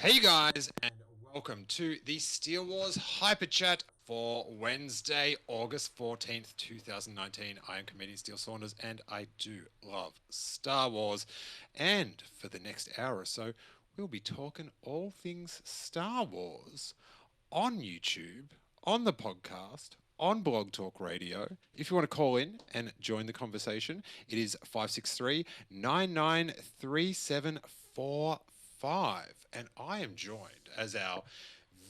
Hey guys, and welcome to the Steele Wars Hyperchat for Wednesday, August 14th, 2019. I am comedian Steele Saunders, and I do love Star Wars. And for the next hour or so, we'll be talking all things Star Wars on YouTube, on the podcast, on Blog Talk Radio. If you want to call in and join the conversation, it is 563-993745. And I am joined, as our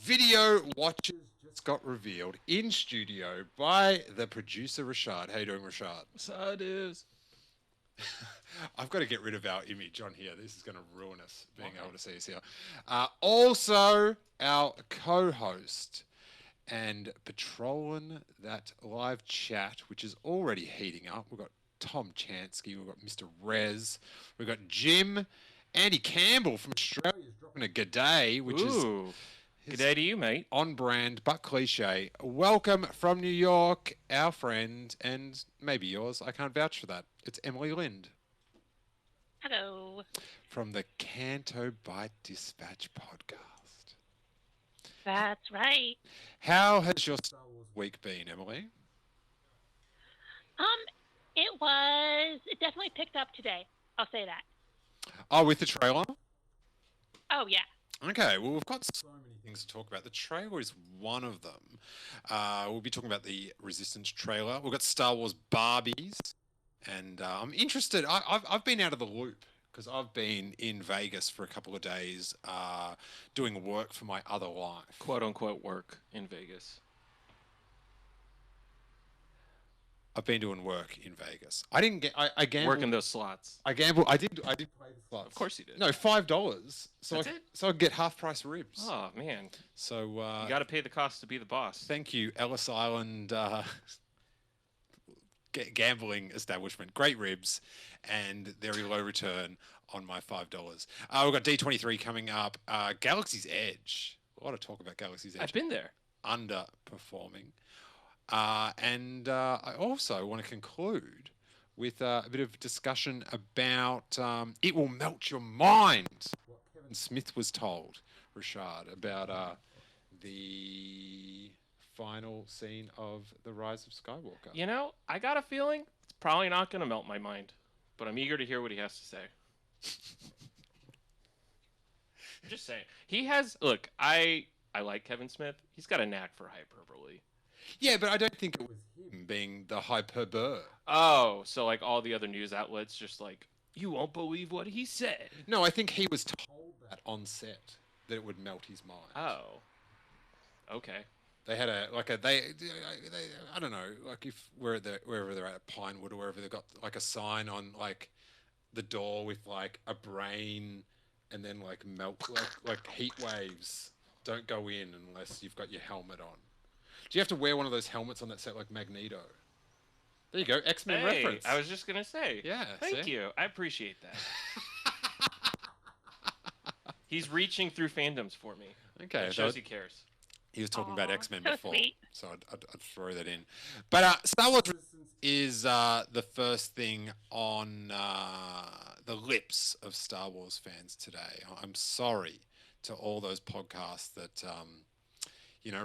video watchers just got revealed, in studio by the producer Rashad. How you doing, Rashad? So dudes. I've got to get rid of our image on here. This is going to ruin us, being able to see us here. Also, our co-host and patrolling that live chat, which is already heating up. We've got Tom Chansky, we've got Mr. Rez, we've got Jim, Andy Campbell from Australia is dropping a g'day, which is g'day to you, mate. On brand but cliche. Welcome from New York, our friend, and maybe yours. I can't vouch for that. It's Emily Lind. Hello. From the Canto Bite Dispatch podcast. That's right. How has your Star Wars week been, Emily? It definitely picked up today. I'll say that. Oh, with the trailer? Oh, yeah. Okay, well, we've got so many things to talk about. The trailer is one of them. We'll be talking about the Resistance trailer. We've got Star Wars Barbies, and I'm interested. I've been out of the loop because I've been in Vegas for a couple of days doing work for my other life. Quote-unquote work in Vegas. I've been doing work in Vegas. I didn't get. I gambled. Working those slots. I gambled. I did play the slots. Of course you did. No, $5. So That's it? So I get half price ribs. Oh man. So you got to pay the cost to be the boss. Thank you, Ellis Island gambling establishment. Great ribs and very low return on my $5. We've got D23 coming up. Galaxy's Edge. A lot of talk about Galaxy's Edge. I've been there. Underperforming. And I also want to conclude with a bit of discussion about It Will Melt Your Mind. What Kevin Smith was told, Rashad, about the final scene of The Rise of Skywalker. You know, I got a feeling it's probably not going to melt my mind, but I'm eager to hear what he has to say. I'm just saying. He has... Look, I like Kevin Smith. He's got a knack for hyperbole. Yeah, but I don't think it was him being the hyperbole. Oh, so like all the other news outlets just like, you won't believe what he said. No, I think he was told that on set, that it would melt his mind. Oh. Okay. They had I don't know, like if wherever they're at Pinewood or wherever, they've got like a sign on like the door with like a brain and then like melt, like heat waves. Don't go in unless you've got your helmet on. Do you have to wear one of those helmets on that set like Magneto? There you go, X-Men reference. I was just going to say. Yeah, Thank you. I appreciate that. He's reaching through fandoms for me. Okay. It shows he cares. He was talking about X-Men so before, sweet. so I'd throw that in. But Star Wars Resistance is the first thing on the lips of Star Wars fans today. I'm sorry to all those podcasts that...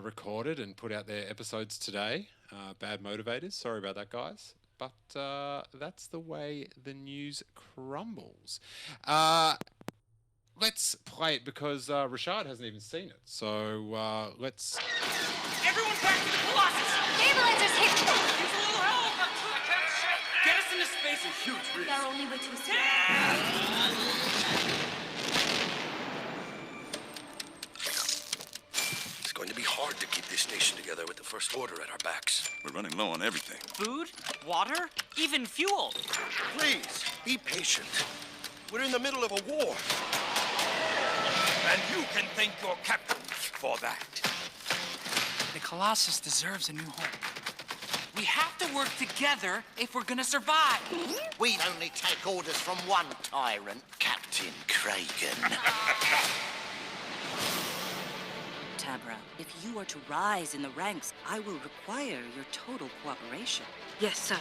recorded and put out their episodes today. Bad motivators. Sorry about that, guys. But that's the way the news crumbles. Let's play it because Rashad hasn't even seen it. So let's... Everyone back to the Colossus! Stabilizers hit! Use a little help! Get us into space and huge risk! They're only way too soon. It's going to be hard to keep this nation together with the First Order at our backs. We're running low on everything. Food? Water? Even fuel! Please, be patient. We're in the middle of a war. And you can thank your captains for that. The Colossus deserves a new home. We have to work together if we're gonna survive. We only take orders from one tyrant, Captain Kragan. Tabra, if you are to rise in the ranks, I will require your total cooperation. Yes, sir.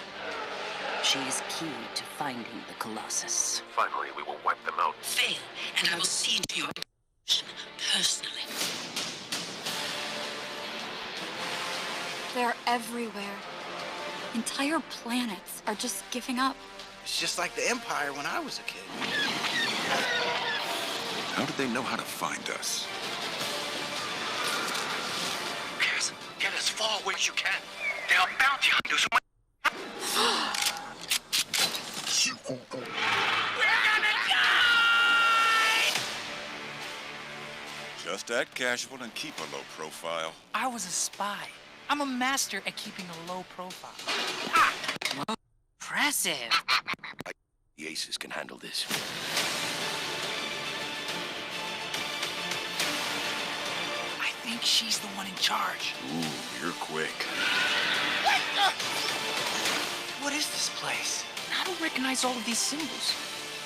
She is key to finding the Colossus. Finally, we will wipe them out. Fail, and I will see to you. personally. They're everywhere. Entire planets are just giving up. It's just like the Empire when I was a kid. How did they know how to find us? Yes, get as far away as you can. There are bounty hunters who might... Just act casual and keep a low profile. I was a spy. I'm a master at keeping a low profile. Whoa, impressive. The aces can handle this. I think she's the one in charge. Ooh, you're quick. What is this place? I don't recognize all of these symbols.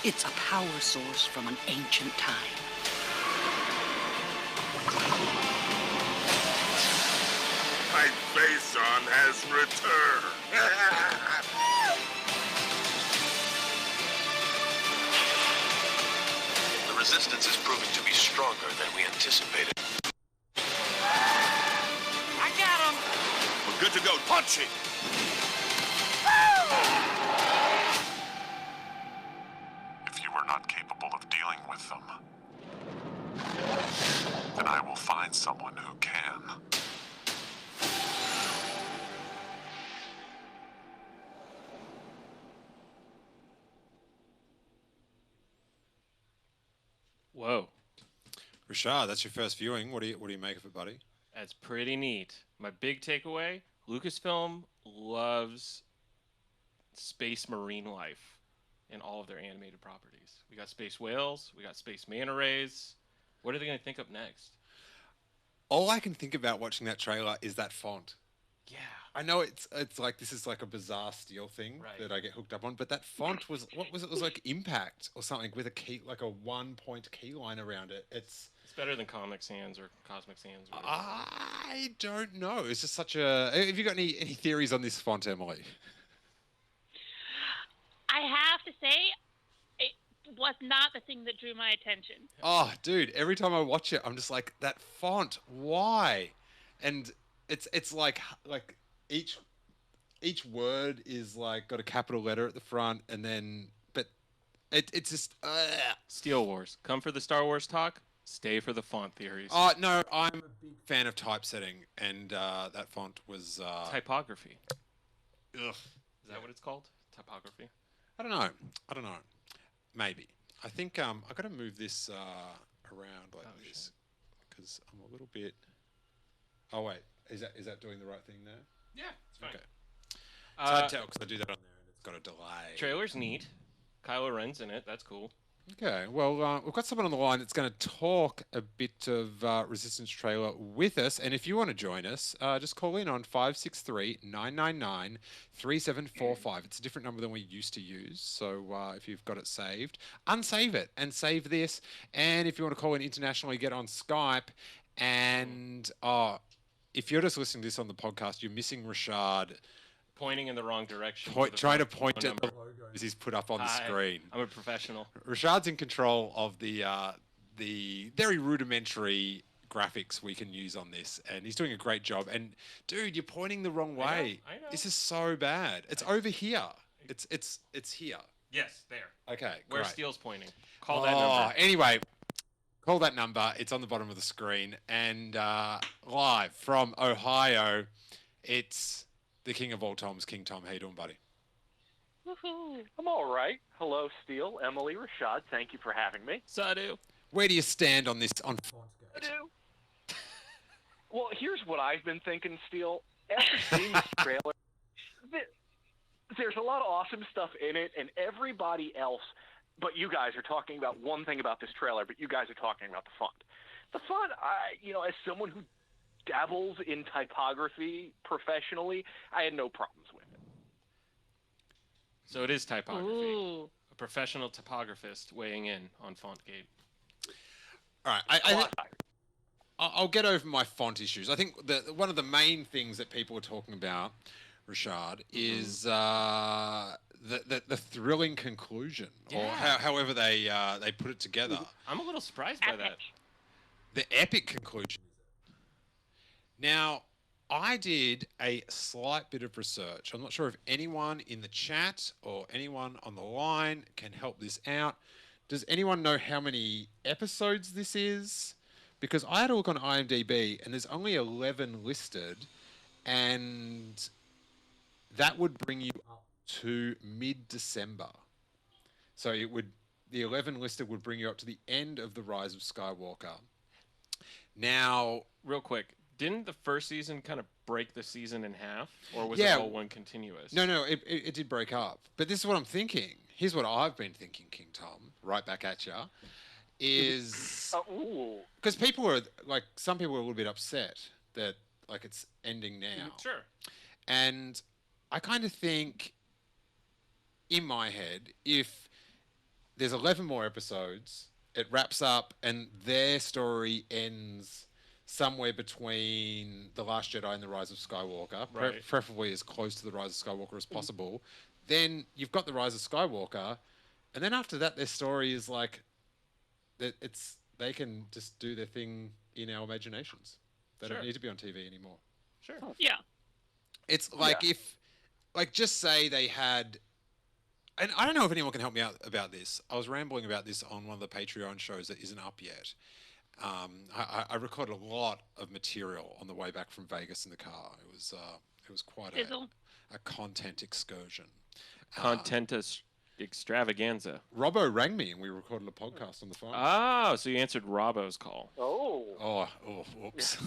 It's a power source from an ancient time. My Faison has returned. The resistance is proving to be stronger than we anticipated. I got him. We're good to go. Punch it! If you are not capable of dealing with them, then I will find someone who can. Whoa, Rashad, that's your first viewing. What do you make of it, buddy? that's pretty neat. My big takeaway: Lucasfilm loves space marine life in all of their animated properties. We got space whales, we got space manta rays. What are they going to think up next? All I can think about watching that trailer is that font. Yeah. I know it's like this is like a bizarre Steele thing Right. that I get hooked up on, but that font was what was it? It was like Impact or something with a key, like a 1-point key line around it. It's better than Comic Sans or Cosmic Sans. Or whatever. I don't know. It's just such a. Have you got any theories on this font, Emily? I have to say, it was not the thing that drew my attention. Oh, dude! Every time I watch it, I'm just like that font. Why? And it's like each word is like got a capital letter at the front, and then but it's just. Steele Wars. Come for the Star Wars talk. Stay for the font theories. Oh no, I'm a big fan of typesetting, and that font was. Typography. Ugh. Is that what it's called? Typography. I don't know. Maybe. I think I got to move this around like this because I'm a little bit. Oh wait, is that doing the right thing there? Yeah, it's fine. Okay. It's hard to tell because I do that on there and it's got a delay. Trailer's neat. Kylo Ren's in it. That's cool. Okay, well, we've got someone on the line that's going to talk a bit of Resistance trailer with us. And if you want to join us, just call in on 563-999-3745. It's a different number than we used to use. So if you've got it saved, unsave it and save this. And if you want to call in internationally, get on Skype. And if you're just listening to this on the podcast, you're missing Rashad Pointing in the wrong direction. trying to point phone at the logos he's put up on the Hi, screen. I'm a professional. Rashad's in control of the very rudimentary graphics we can use on this, and he's doing a great job. And dude, you're pointing the wrong way. I know. This is so bad. It's over here. It's here. Yes, there. Okay, Where great. Steele's pointing. Call that number. Anyway, call that number. It's on the bottom of the screen, and live from Ohio, it's the king of all Toms, King Tom. How you doing, buddy? Woohoo! I'm all right. Hello, Steele, Emily, Rashad. Thank you for having me. Sadu. Where do you stand on this on Fontgate? Well, here's what I've been thinking, Steele. After seeing this trailer, there's a lot of awesome stuff in it, and everybody else but you guys are talking about one thing about this trailer, but you guys are talking about the font. The font, as someone who dabbles in typography professionally, I had no problems with it. So it is typography. Ooh. A professional typographist weighing in on Fontgate. All right, I'll get over my font issues. I think one of the main things that people are talking about, Rashad, is the thrilling conclusion, or however they put it together. I'm a little surprised by that. the epic conclusion. Now, I did a slight bit of research. I'm not sure if anyone in the chat or anyone on the line can help this out. Does anyone know how many episodes this is? Because I had a look on IMDb and there's only 11 listed, and that would bring you up to mid-December. So the 11 listed would bring you up to the end of The Rise of Skywalker. Now, real quick, didn't the first season kind of break the season in half, or was it all one continuous? No, it did break up. But this is what I'm thinking. Here's what I've been thinking, King Tom, right back at you, is because people were like, some people were a little bit upset that like it's ending now. Sure. And I kind of think, in my head, if there's 11 more episodes, it wraps up and their story ends somewhere between The Last Jedi and The Rise of Skywalker, right. Preferably as close to The Rise of Skywalker as possible. Then you've got The Rise of Skywalker, and then after that, their story is like, they can just do their thing in our imaginations. They don't need to be on TV anymore. Sure. Yeah. It's like if, like, just say they had, and I don't know if anyone can help me out about this. I was rambling about this on one of the Patreon shows that isn't up yet. I recorded a lot of material on the way back from Vegas in the car. It was quite a content excursion. Content extravaganza. Robbo rang me and we recorded a podcast on the phone. Oh, so you answered Robbo's call. Oh, oops.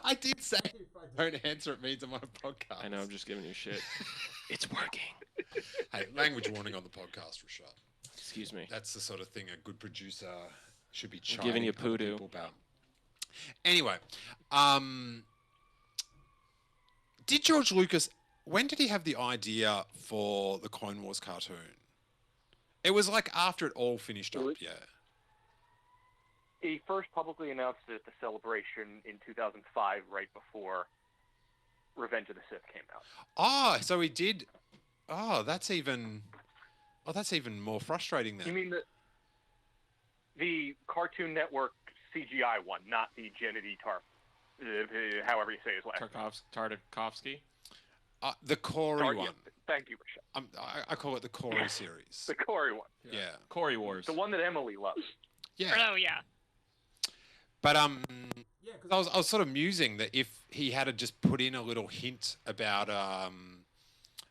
I did say if I don't answer, it means I'm on a podcast. I know, I'm just giving you shit. It's working. Hey, language warning on the podcast, Rashad. Excuse me. That's the sort of thing a good producer should be giving you poodoo about. Anyway, did George Lucas, when did he have the idea for the Clone Wars cartoon? It was like after it all finished up, yeah. He first publicly announced it at the Celebration in 2005, right before Revenge of the Sith came out. Oh, so he did. Oh, that's even more frustrating then. You mean the Cartoon Network CGI one, not the Gennady however you say his last name. Tartakovsky? The Corey one. Thank you, Rashad. I call it the Corey series. The Corey one. Yeah. Corey Wars. The one that Emily loves. Yeah. Oh, yeah. But yeah, because I was sort of musing that if he had just put in a little hint about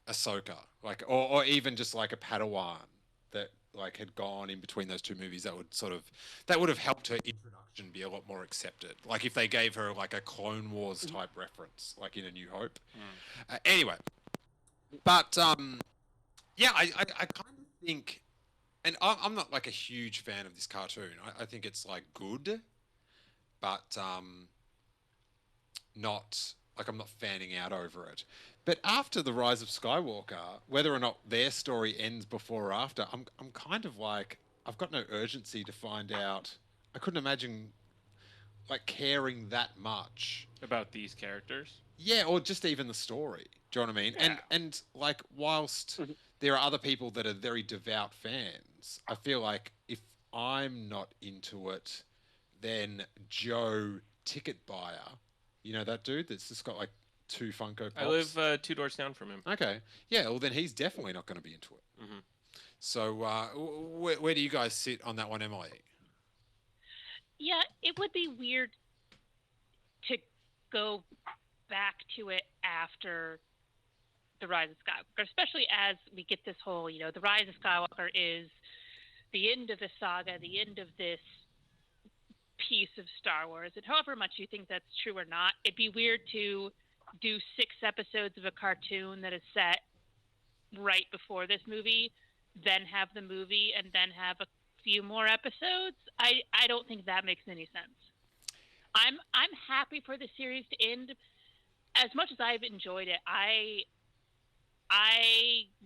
Ahsoka, like, or even just like a Padawan that like had gone in between those two movies, that would have helped her introduction be a lot more accepted. Like if they gave her like a Clone Wars type reference, like in A New Hope. Anyway, but yeah, I kind of think, and I'm not like a huge fan of this cartoon. I think it's like good, but not like I'm not fanning out over it. But after The Rise of Skywalker, whether or not their story ends before or after, I'm kind of like, I've got no urgency to find out. I couldn't imagine like caring that much about these characters. Yeah, or just even the story. Do you know what I mean? Yeah. And like whilst there are other people that are very devout fans, I feel like if I'm not into it, then Joe Ticket Buyer, you know that dude that's just got like 2 Funko Pops? I live 2 doors down from him. Okay. Yeah, well then he's definitely not going to be into it. Mm-hmm. So where do you guys sit on that one, Emily? Yeah, it would be weird to go back to it after The Rise of Skywalker, especially as we get this whole, The Rise of Skywalker is the end of the saga, the end of this piece of Star Wars. And however much you think that's true or not, it'd be weird to do 6 episodes of a cartoon that is set right before this movie, then have the movie, and then have a few more episodes. I don't think that makes any sense. I'm happy for the series to end. As much as I've enjoyed it, I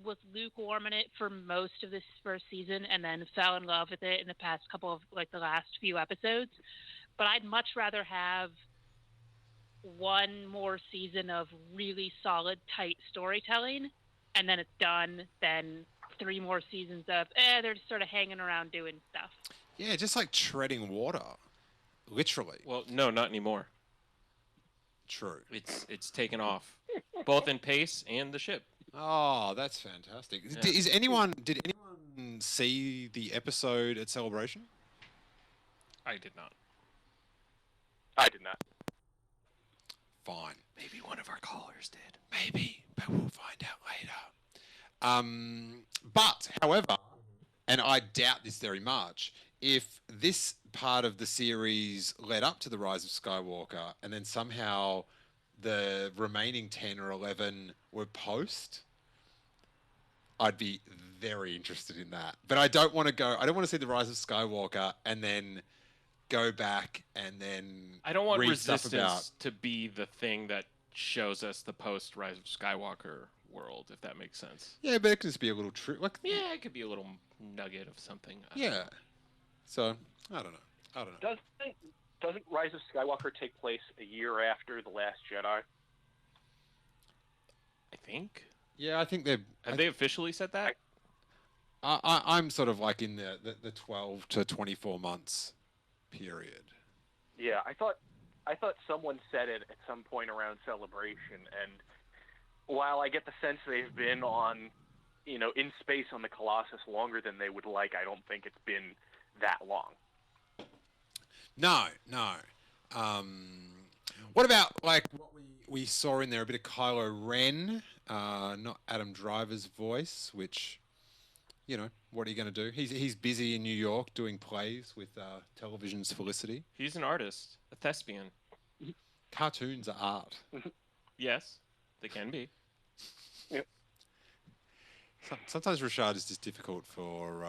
was lukewarm in it for most of this first season and then fell in love with it in the past couple of, like, the last few episodes. But I'd much rather have one more season of really solid, tight storytelling, and then it's done, than 3 more seasons of, they're just sort of hanging around doing stuff. Yeah, just like treading water, literally. Well, no, not anymore. True. It's taken off, both in pace and the ship. Oh, that's fantastic. Yeah. Did anyone see the episode at Celebration? I did not. I did not. Fine. Maybe one of our callers did. Maybe, but we'll find out later. But, however, and I doubt this very much, if this part of the series led up to the Rise of Skywalker and then somehow the remaining 10 or 11 were post, I'd be very interested in that. But I don't want to see the Rise of Skywalker and then go back and then I don't want read stuff Resistance about... to be the thing that shows us the post Rise of Skywalker world, if that makes sense. Yeah, but it could just be a little true. Like, yeah, it could be a little nugget of something. Yeah. So, I don't know. Doesn't Rise of Skywalker take place a year after The Last Jedi? I think. Yeah, I think they're... Have they officially said that? I'm sort of like in the 12 to 24 months period. Yeah, I thought someone said it at some point around Celebration, and while I get the sense they've been on, in space on the Colossus longer than they would like, I don't think it's been that long. No. What about like what we saw in there, a bit of Kylo Ren, not Adam Driver's voice, which, what are you going to do? He's busy in New York doing plays with television's Felicity. He's an artist, a thespian. Cartoons are art. Yes, they can be. Yep. Sometimes Rashad is just difficult for...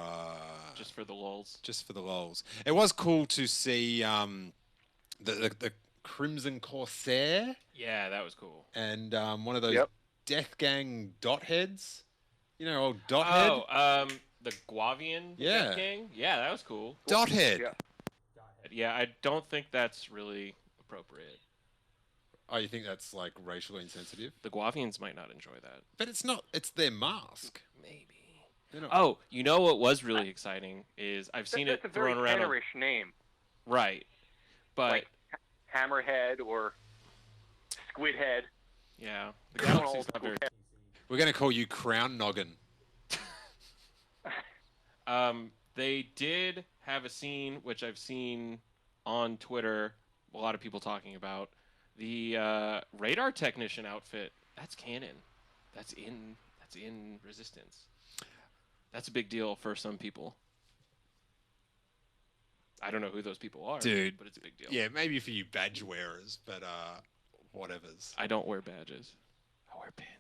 just for the lulz. Just for the lulz. It was cool to see the Crimson Corsair. Yeah, that was cool. And one of those Death Gang dot heads. Old dot head. The Guavian Death Gang? Yeah, that was cool. Dot head. Yeah, I don't think that's really appropriate. Oh, you think that's like racially insensitive? The Guavians might not enjoy that. But it's not. It's their mask. Maybe. Oh, you know what was really exciting is I've seen it thrown around. That's a very Tannerish name. Right. But like Hammerhead or Squidhead. Yeah. The galaxy's not very... We're going to call you Crown Noggin. They did have a scene, which I've seen on Twitter, a lot of people talking about. The radar technician outfit, that's canon. That's in Resistance. That's a big deal for some people. I don't know who those people are, dude, but it's a big deal. Yeah, maybe for you badge wearers, but whatevers. I don't wear badges. I wear pins.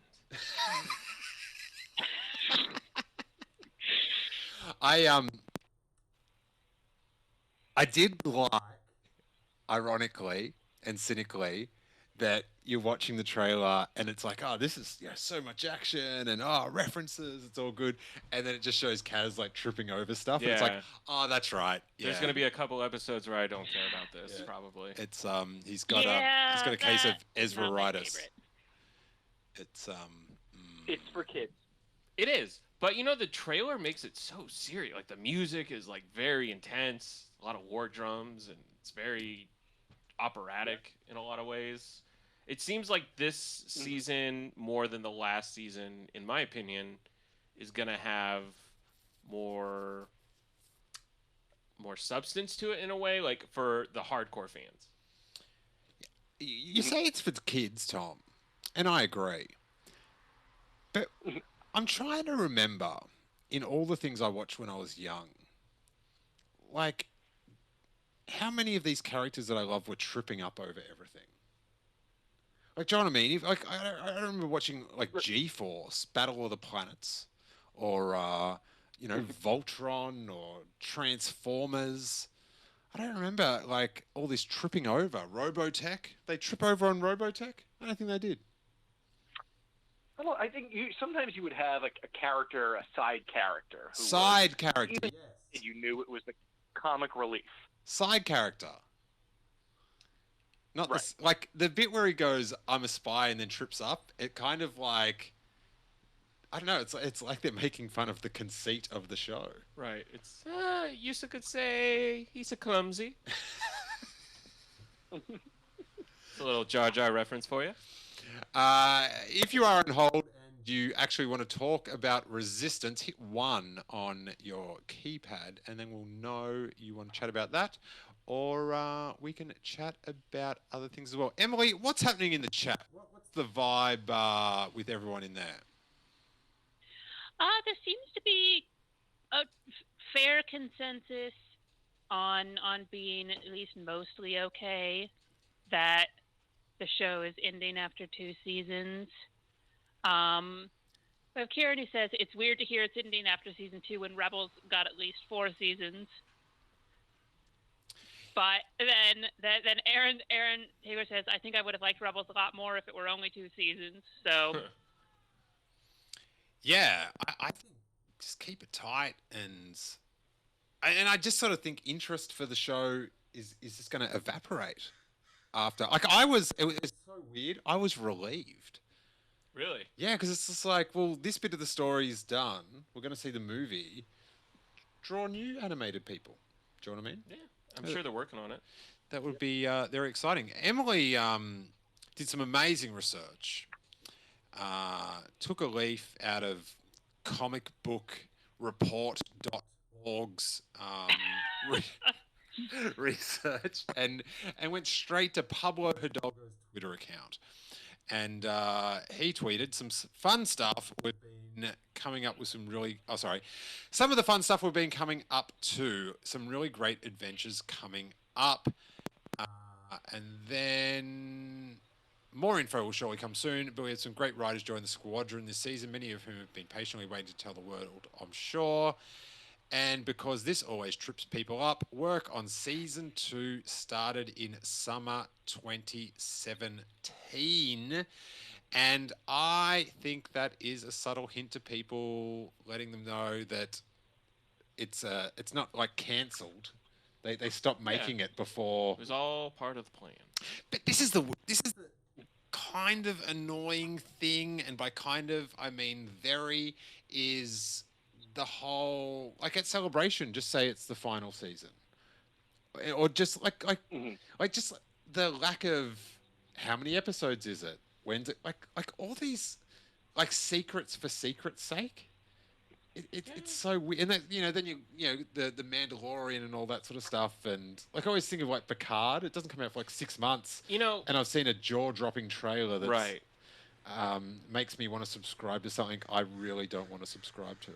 I did like, ironically and cynically, that you're watching the trailer and it's like, oh, this is so much action and references, it's all good, and then it just shows Kaz like tripping over stuff, and it's like, oh, that's right. Yeah. There's gonna be a couple episodes where I don't care about this, probably. It's he's got a case of Ezra-ritis. It's It's for kids. It is, but the trailer makes it so serious. Like the music is like very intense, a lot of war drums, and it's very operatic in a lot of ways. It seems like this season, more than the last season, in my opinion, is gonna have more substance to it in a way, like for the hardcore fans. You say it's for the kids, Tom, and I agree. But I'm trying to remember, in all the things I watched when I was young, like, how many of these characters that I love were tripping up over everything? Like, do you know what I mean? I remember watching, like, G-Force, Battle of the Planets, or, Voltron, or Transformers. I don't remember, like, all this tripping over. Robotech? They trip over on Robotech? I don't think they did. I think sometimes you would have a character, a side character. Character, yes. And you knew it was the comic relief. Side character. Not right. Like the bit where he goes, "I'm a spy," and then trips up. It kind of like I don't know. It's like they're making fun of the conceit of the show. Right. It's Yusa could say he's a clumsy. It's a little Jar Jar reference for you. If you are on hold and you actually want to talk about Resistance, hit 1 on your keypad, and then we'll know you want to chat about that. Or we can chat about other things as well. Emily, what's happening in the chat? What's the vibe with everyone in there? There seems to be a fair consensus on being at least mostly okay that the show is ending after 2 seasons. We have Kieran who says it's weird to hear it's ending after season 2 when Rebels got at least 4 seasons. But then Aaron Taylor says, I think I would have liked Rebels a lot more if it were only 2 seasons. So yeah, I think just keep it tight, and I just sort of think interest for the show is just going to evaporate after. Like it was so weird. I was relieved. Really? Yeah, because it's just like, well, this bit of the story is done. We're going to see the movie. Draw new animated people. Do you know what I mean? Yeah, I'm sure they're working on it. That would be very exciting. Emily did some amazing research. Took a leaf out of comicbookreport.org's research and went straight to Pablo Hidalgo's Twitter account. And he tweeted some fun stuff. We've been coming up with some really... Oh, sorry. Some of the fun stuff we've been coming up to. Some really great adventures coming up. And then... more info will surely come soon, but we had some great writers join the squadron this season, many of whom have been patiently waiting to tell the world, I'm sure. And because this always trips people up, work on season 2 started in summer 2017. And I think that is a subtle hint to people, letting them know that it's not like cancelled. They stopped making it before. It was all part of the plan. But this is the kind of annoying thing, and by kind of I mean very, is the whole, like at Celebration, just say it's the final season, or just like just the lack of how many episodes is it? When's it? Like all these like secrets for secret's sake. It's so weird, and that then you the Mandalorian and all that sort of stuff, and like I always think of like Picard. It doesn't come out for like 6 months, and I've seen a jaw-dropping trailer that's makes me want to subscribe to something I really don't want to subscribe to.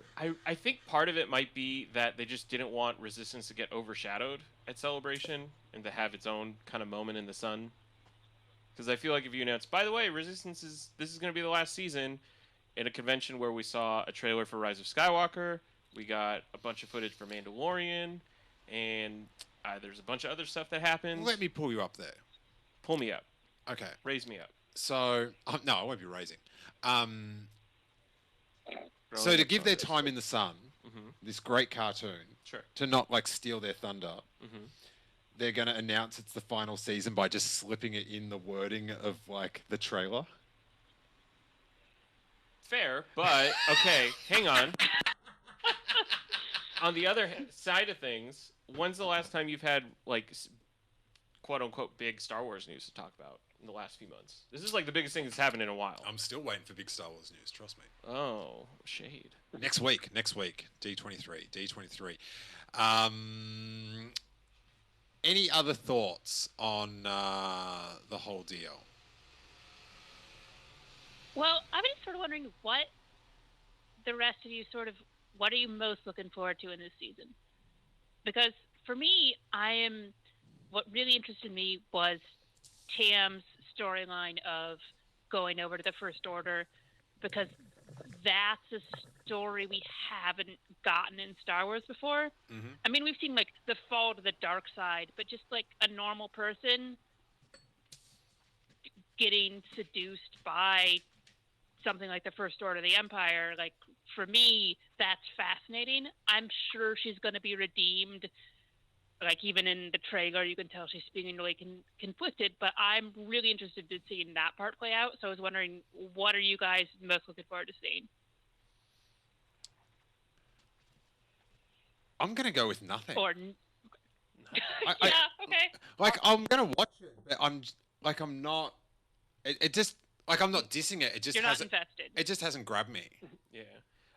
I think part of it might be that they just didn't want Resistance to get overshadowed at Celebration and to have its own kind of moment in the sun. Because I feel like if you announce, by the way, this is going to be the last season, in a convention where we saw a trailer for Rise of Skywalker, we got a bunch of footage for Mandalorian, and there's a bunch of other stuff that happens. Let me pull you up there. Pull me up. Okay. Raise me up. So, no, I won't be raising. So to give their time in the sun, this great cartoon, to not like steal their thunder, they're going to announce it's the final season by just slipping it in the wording of like the trailer. Fair, but okay, hang on. On the other side of things, when's the last time you've had like quote unquote big Star Wars news to talk about in the last few months? This is like the biggest thing that's happened in a while. I'm still waiting for big Star Wars news, trust me. Oh, shade. Next week, D23. Any other thoughts on the whole deal? Well, I'm just sort of wondering what the rest of you what are you most looking forward to in this season? Because for me, what really interested me was Tam's storyline of going over to the First Order, because that's a story we haven't gotten in Star Wars before. I mean, we've seen like the fall to the dark side, but just like a normal person getting seduced by something like the First Order of the Empire, like for me, that's fascinating. I'm sure she's going to be redeemed. Like even in the trailer, you can tell she's being really conflicted, but I'm really interested in seeing that part play out. So I was wondering, what are you guys most looking forward to seeing? I'm gonna go with nothing. Or I, yeah, okay. Like I'm gonna watch it, but I'm not. It just like I'm not dissing it. It just You're not hasn't. invested. It just hasn't grabbed me. Yeah.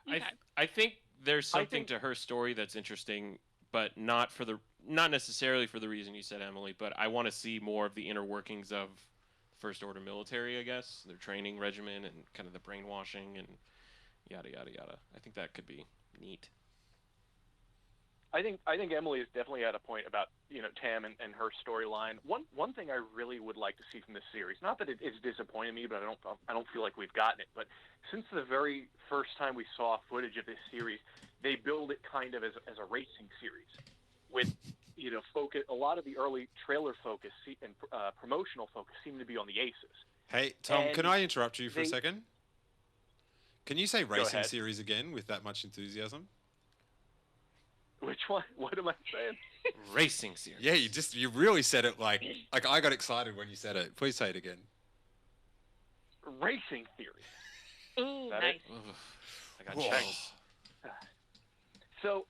Okay. I think there's something to her story that's interesting, but not necessarily for the reason you said, Emily. But I want to see more of the inner workings of First Order military. I guess their training regimen and kind of the brainwashing and yada yada yada. I think that could be neat. I think Emily is definitely at a point about Tam and her storyline. One thing I really would like to see from this series, not that it's disappointed me, but I don't feel like we've gotten it. But since the very first time we saw footage of this series, they build it kind of as a racing series, with focus. A lot of the early trailer focus and promotional focus seem to be on the aces. Hey Tom, And can I interrupt you for a second? Can you say racing ahead. series again with that much enthusiasm? Which one? What am I saying? Racing series. Yeah, you really said it like I got excited when you said it. Please say it again. Racing series. Ooh, That nice. I got checks. So,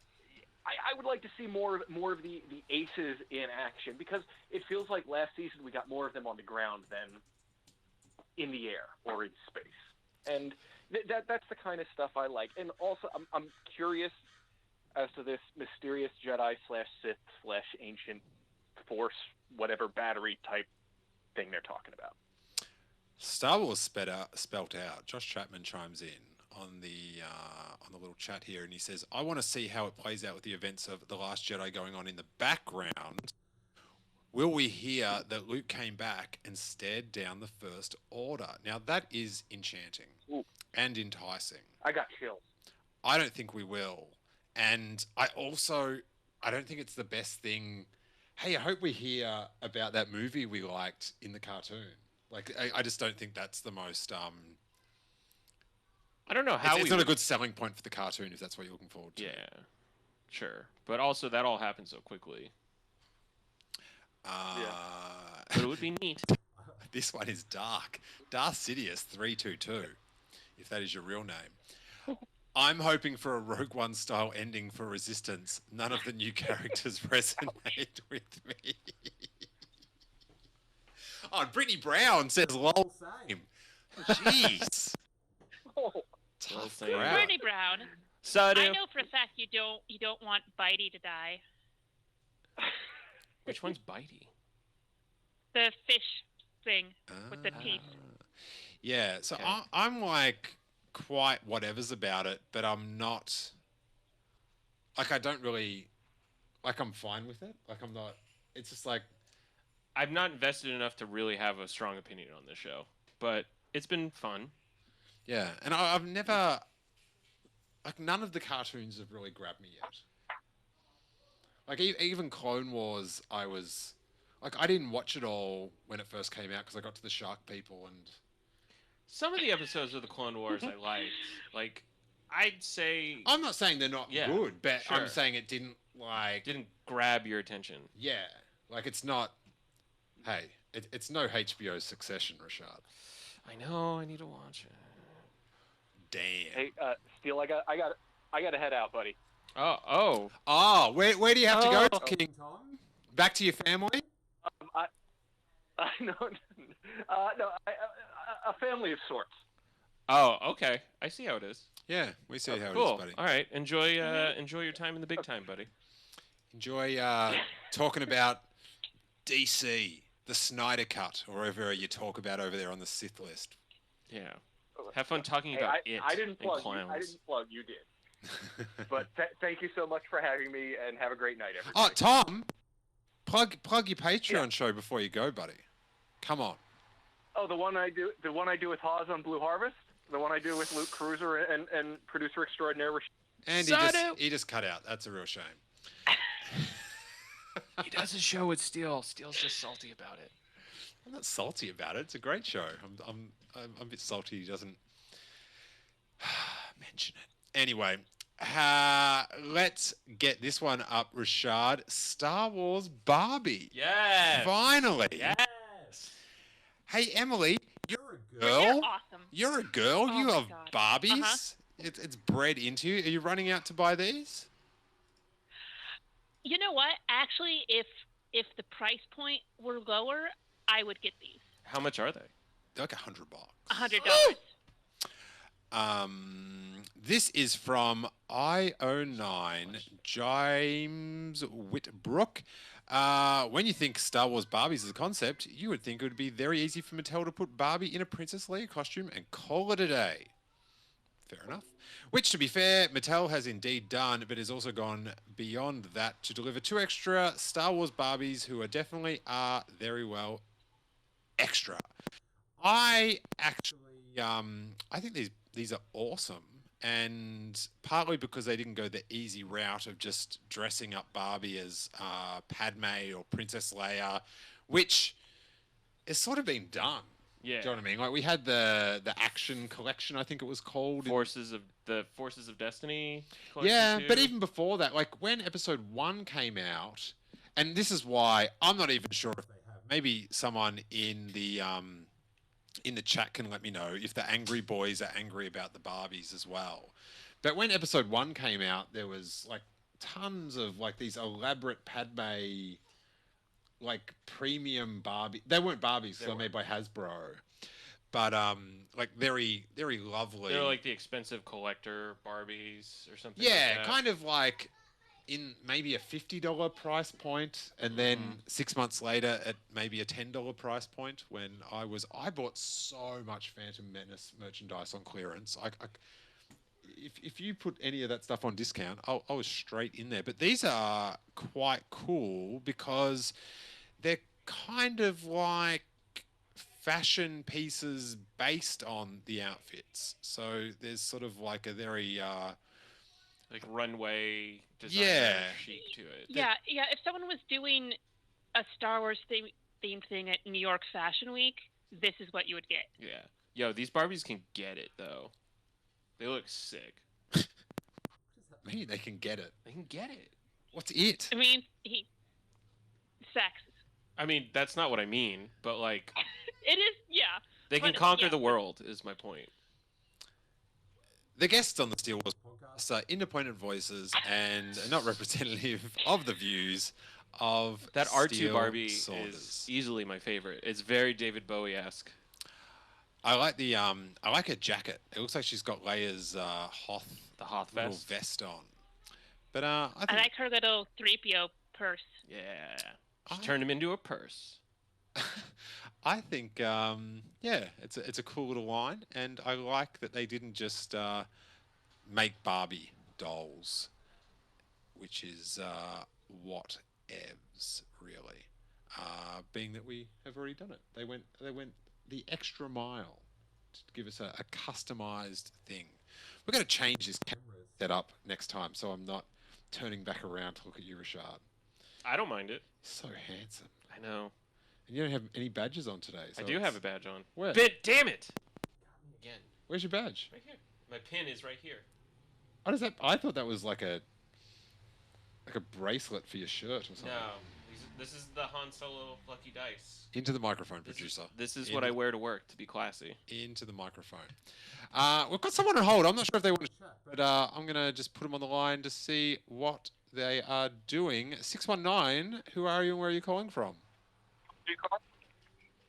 I would like to see more of the aces in action, because it feels like last season we got more of them on the ground than in the air or in space, and that's the kind of stuff I like. And also, I'm curious as to this mysterious Jedi / Sith / ancient Force, whatever battery type thing they're talking about. Star Wars spelt out. Josh Chapman chimes in on the little chat here, and he says, "I want to see how it plays out with the events of The Last Jedi going on in the background. Will we hear that Luke came back and stared down the First Order?" Now that is enchanting and enticing. I got chills. I don't think we will. And I don't think it's the best thing. Hey, I hope we hear about that movie we liked in the cartoon. Like, I just don't think that's the most. I don't know how it's not a good selling point for the cartoon if that's what you're looking forward to. Yeah, sure. But also, that all happened so quickly. But it would be neat. This one is dark. Darth Sidious 322, if that is your real name. I'm hoping for a Rogue One style ending for Resistance. None of the new characters resonate with me. Oh, and Brittany Brown says lol same. Jeez. Tough crowd. Brittany Brown. So I know for a fact you don't want Bitey to die. Which one's Bitey? The fish thing with the teeth. Yeah, so I'm like quite whatever's about it, but I'm not. Like, I don't really. Like, I'm fine with it. Like, I'm not. It's just like. I've not invested enough to really have a strong opinion on this show, but it's been fun. Yeah, and I've never. Like, none of the cartoons have really grabbed me yet. Like, even Clone Wars, I was. Like, I didn't watch it all when it first came out because I got to the shark people and. Some of the episodes of the Clone Wars I liked. Like, I'd say. I'm not saying they're not good, but sure. I'm saying it didn't grab your attention. Yeah, like it's not. Hey, it's no HBO Succession, Rashad. I know. I need to watch it. Damn. Hey, Steele, I got to head out, buddy. Oh. Where do you have to go, King Tom? Back to your family? No, a family of sorts. Oh, okay. I see how it is. Yeah, we see how cool. it is, buddy. All right, enjoy your time in the big time, buddy. Enjoy talking about DC, the Snyder Cut, or whatever you talk about over there on the Sith list. Yeah. Have fun talking about it. I didn't plug and clowns. you. I didn't plug. You did. But thank you so much for having me, and have a great night, everybody. Oh, Tom, plug your Patreon show before you go, buddy. Come on. Oh, the one I do with Hawes on Blue Harvest, the one I do with Luke Cruiser and producer extraordinaire Rashad. And he just cut out. That's a real shame. He does a show with Steele. Steele's just salty about it. I'm not salty about it. It's a great show. I'm a bit salty he doesn't mention it. Anyway, let's get this one up, Rashad. Star Wars Barbie. Yes. Finally. Yes. Hey, Emily, you're a girl. You're awesome. You're a girl. Oh you my love God. Barbies. Uh-huh. It's bred into you. Are you running out to buy these? You know what? Actually, if the price point were lower, I would get these. How much are they? They're like $100. $100. This is from I09 James Whitbrook. When you think Star Wars Barbies as a concept, you would think it would be very easy for Mattel to put Barbie in a Princess Leia costume and call it a day. Fair enough. Which, to be fair, Mattel has indeed done, but has also gone beyond that to deliver 2 extra Star Wars Barbies who are very well extra. I actually, I think these are awesome, and partly because they didn't go the easy route of just dressing up Barbie as Padme or Princess Leia, which has sort of been done. Yeah. Do you know what I mean? Like we had the action collection, I think it was called. Forces of Destiny. Yeah, collection but too. even before that, like when episode 1 came out, and this is why I'm not even sure if they have. Maybe someone in the chat can let me know if the angry boys are angry about the Barbies as well. But when episode 1 came out, there was like tons of like these elaborate Padme, like premium Barbie. They weren't Barbies, they were made by Hasbro. But like very, very lovely. They're like the expensive collector Barbies or something. Yeah, like that. kind of like in maybe a $50 price point, and then 6 months later at maybe a $10 price point. When I bought so much Phantom Menace merchandise on clearance. If you put any of that stuff on discount, I was straight in there. But these are quite cool because they're kind of like fashion pieces based on the outfits. So there's sort of like a very like runway designer chic to it. Yeah. If someone was doing a Star Wars themed thing at New York Fashion Week, this is what you would get. Yeah. Yo, these Barbies can get it though. They look sick. Maybe they can get it. They can get it. What's it? I mean, sex. I mean, that's not what I mean, but like it is, yeah. They can conquer the world, is my point. The guests on the Steele Wars podcast are independent voices and are not representative of the views of that R2 Steele Barbie Saunders. is easily my favorite. It's very David Bowie-esque. I like the I like her jacket. It looks like she's got Leia's Hoth little vest. vest on. But I like her little 3PO purse. Yeah. She turned him into a purse. I think it's a cool little line, and I like that they didn't just make Barbie dolls, which is what evs really. Being that we have already done it, they went the extra mile to give us a customized thing. We're going to change this camera setup next time, so I'm not turning back around to look at you, Rashad. I don't mind it. So handsome. I know. And you don't have any badges on today. So I do have a badge on. Where? Damn it! Again. Where's your badge? Right here. My pin is right here. What is that? I thought that was like a bracelet for your shirt or something. No. This is the Han Solo Lucky Dice. Into the microphone, producer. This is what I wear to work to be classy. Into the microphone. We've got someone on hold. I'm not sure if they want to chat, but I'm going to just put them on the line to see what they are doing. 619, who are you and where are you calling from?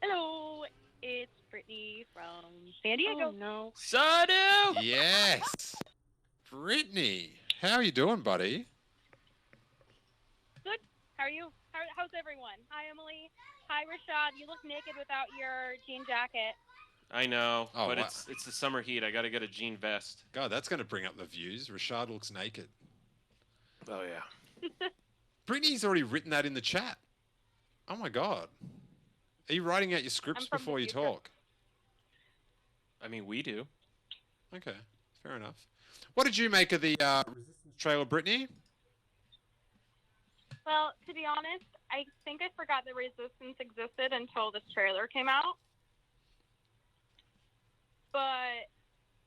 Hello, it's Brittany from San Diego. Oh, no. Sadu! Yes. Brittany, how are you doing, buddy? Good. How are you? How's everyone? Hi, Emily. Hi, Rashad. You look naked without your jean jacket. I know, but wow. it's the summer heat. I got to get a jean vest. God, that's going to bring up the views. Rashad looks naked. Oh, yeah. Brittany's already written that in the chat. Oh, my God. Are you writing out your scripts before you talk? I mean, we do. Okay, fair enough. What did you make of the Resistance trailer, Brittany? Well, to be honest, I think I forgot that Resistance existed until this trailer came out. But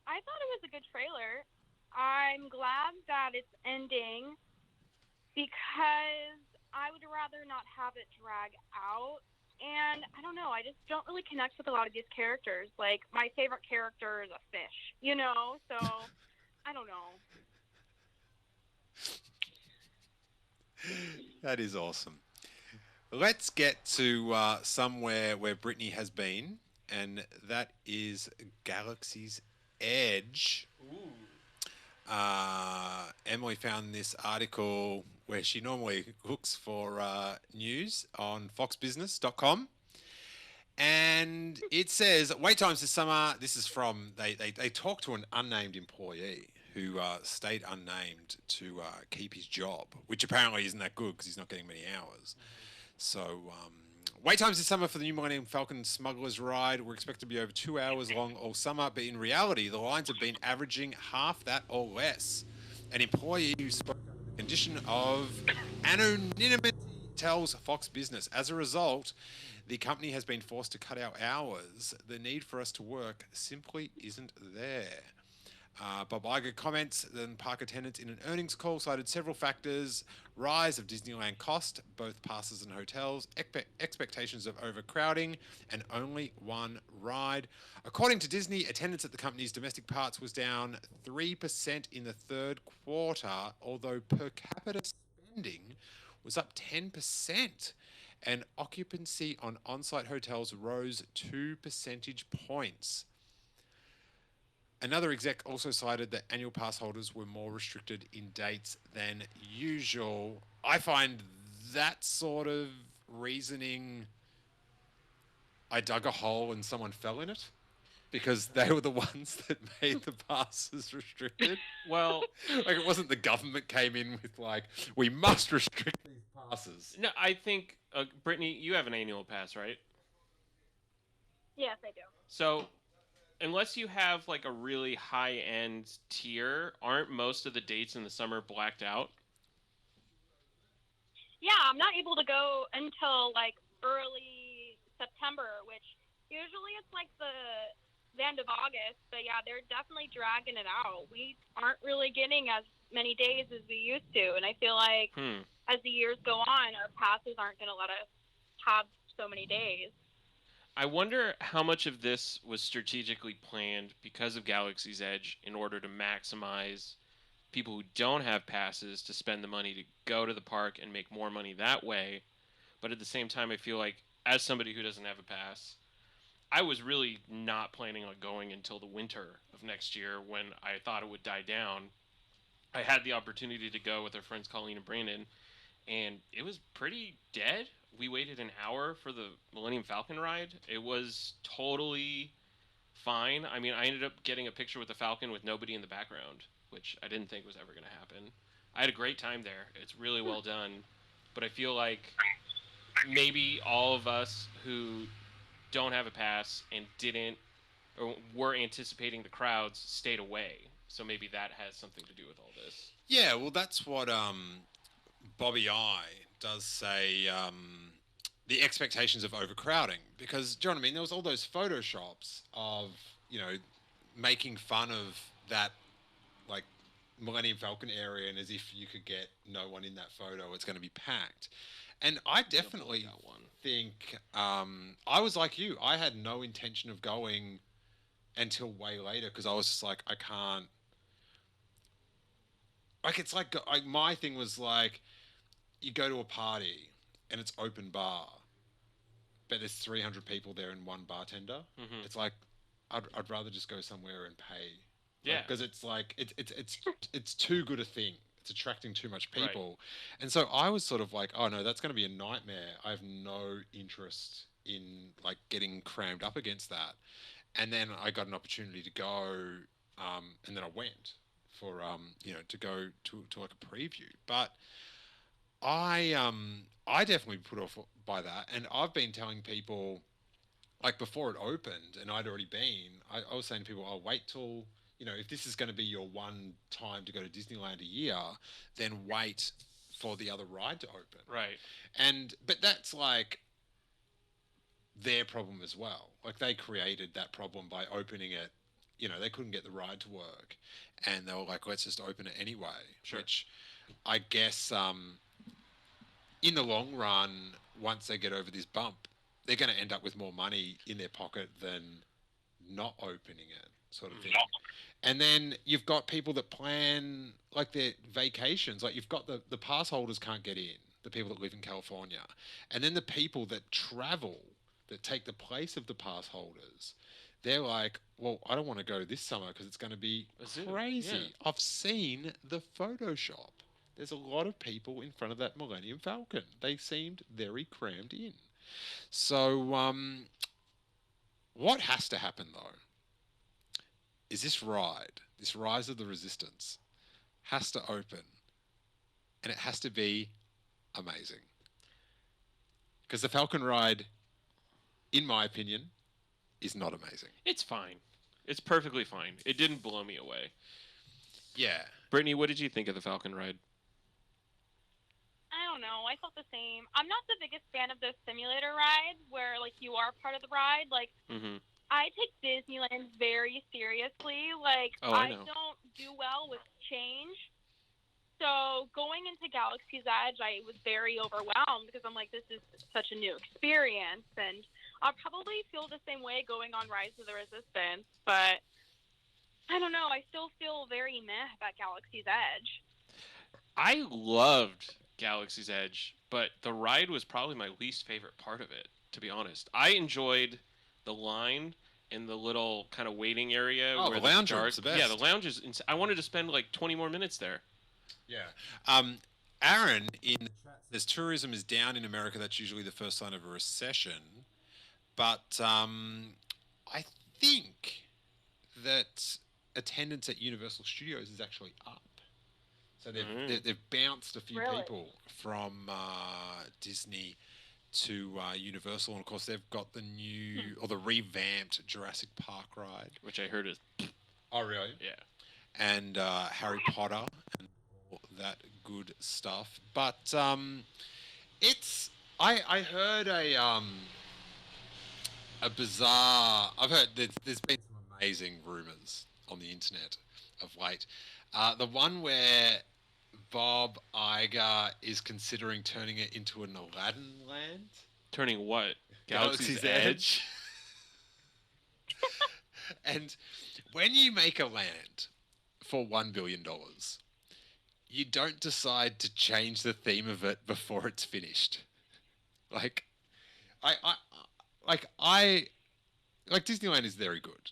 I thought it was a good trailer. I'm glad that it's ending because I would rather not have it drag out. And I don't know, I just don't really connect with a lot of these characters. Like, my favorite character is a fish, you know? So, I don't know. That is awesome. Let's get to somewhere where Brittany has been, and that is Galaxy's Edge. Emily found this article where she normally looks for news on foxbusiness.com. And it says, wait times this summer, this is from, they talked to an unnamed employee who stayed unnamed to keep his job, which apparently isn't that good because he's not getting many hours. So, wait times this summer for the new Millennium Falcon Smuggler's Ride were expected to be over 2 hours long all summer, but in reality, the lines have been averaging half that or less. An employee who spoke under the condition of anonymity tells Fox Business. As a result, the company has been forced to cut our hours. The need for us to work simply isn't there. Bob Iger comments, then park attendants in an earnings call cited several factors: rise of Disneyland cost, both passes and hotels, expectations of overcrowding, and only one ride. According to Disney, attendance at the company's domestic parks was down 3% in the third quarter, although per capita spending was up 10%. And occupancy on on-site hotels rose 2 percentage points. Another exec also cited that annual pass holders were more restricted in dates than usual. I find that sort of reasoning, I dug a hole and someone fell in it, because they were the ones that made the passes restricted. Well, like, it wasn't the government came in with like, we must restrict these passes. No, I think, Brittany, you have an annual pass, right? Yes, I do. So, unless you have like a really high-end tier, aren't most of the dates in the summer blacked out? Yeah, I'm not able to go until like early September, which usually it's like the end of August. But yeah, they're definitely dragging it out. We aren't really getting as many days as we used to, and I feel like as the years go on, our passes aren't going to let us have so many days. I wonder how much of this was strategically planned because of Galaxy's Edge in order to maximize people who don't have passes to spend the money to go to the park and make more money that way. But at the same time, I feel like, as somebody who doesn't have a pass, I was really not planning on going until the winter of next year when I thought it would die down. I had the opportunity to go with our friends Colleen and Brandon, and it was pretty dead. We waited an hour for the Millennium Falcon ride. It was totally fine. I mean, I ended up getting a picture with the Falcon with nobody in the background, which I didn't think was ever going to happen. I had a great time there. It's really well done. But I feel like maybe all of us who don't have a pass and didn't, or were anticipating the crowds, stayed away. So maybe that has something to do with all this. Yeah, well, that's what Bobby I does say, the expectations of overcrowding. Because, do you know what I mean? There was all those photoshops of, you know, making fun of that, like, Millennium Falcon area, and as if you could get no one in that photo, it's going to be packed. And I definitely think, I was like you. I had no intention of going until way later, because I was just like, I can't. Like, it's like, my thing was like, you go to a party and it's open bar, but there's 300 people there and one bartender. Mm-hmm. It's like, I'd rather just go somewhere and pay. Yeah. Because it's like, it's too good a thing. It's attracting too much people. Right. And so I was sort of like, oh no, that's going to be a nightmare. I have no interest in like getting crammed up against that. And then I got an opportunity to go, and then I went for, you know, to go to like a preview. But I definitely put off by that. And I've been telling people, like before it opened and I'd already been, I was saying to people, I'll wait till, you know, if this is going to be your one time to go to Disneyland a year, then wait for the other ride to open. Right. But that's like their problem as well. Like they created that problem by opening it. You know, they couldn't get the ride to work, and they were like, let's just open it anyway. Sure. Which I guess in the long run, once they get over this bump, they're going to end up with more money in their pocket than not opening it, sort of thing. And then you've got people that plan like their vacations. Like you've got the pass holders can't get in. the people that live in California. And then the people that travel, that take the place of the pass holders, they're like, well, I don't want to go this summer because it's going to be crazy. Yeah. I've seen the Photoshop. There's a lot of people in front of that Millennium Falcon. They seemed very crammed in. So, what has to happen, though, is this ride, this Rise of the Resistance, has to open, and it has to be amazing. Because the Falcon ride, in my opinion, is not amazing. It's fine. It's perfectly fine. It didn't blow me away. Yeah. Brittany, what did you think of the Falcon ride? I don't know. I felt the same. I'm not the biggest fan of those simulator rides where like you are part of the ride. Like I take Disneyland very seriously. Like I don't do well with change. So going into Galaxy's Edge, I was very overwhelmed because I'm like, this is such a new experience, and I'll probably feel the same way going on Rise of the Resistance. But I don't know. I still feel very meh about Galaxy's Edge. I loved Galaxy's Edge, but the ride was probably my least favorite part of it, to be honest. I enjoyed the line in the little kind of waiting area. Oh, where the lounge room's the best. Yeah, the lounge is I wanted to spend like 20 more minutes there. Yeah. Aaron in the chat says tourism is down in America. That's usually the first sign of a recession. But I think that attendance at Universal Studios is actually up. So they've bounced a few people from Disney to Universal, and of course they've got the new or the revamped Jurassic Park ride, which I heard is. Oh really? Yeah. And Harry Potter and all that good stuff. But it's I heard a bizarre. I've heard there's been some amazing rumors on the internet of late. The one where Bob Iger is considering turning it into an Aladdin land. Turning what? Galaxy's Edge. And when you make a land for $1 billion, you don't decide to change the theme of it before it's finished. Like Disneyland is very good.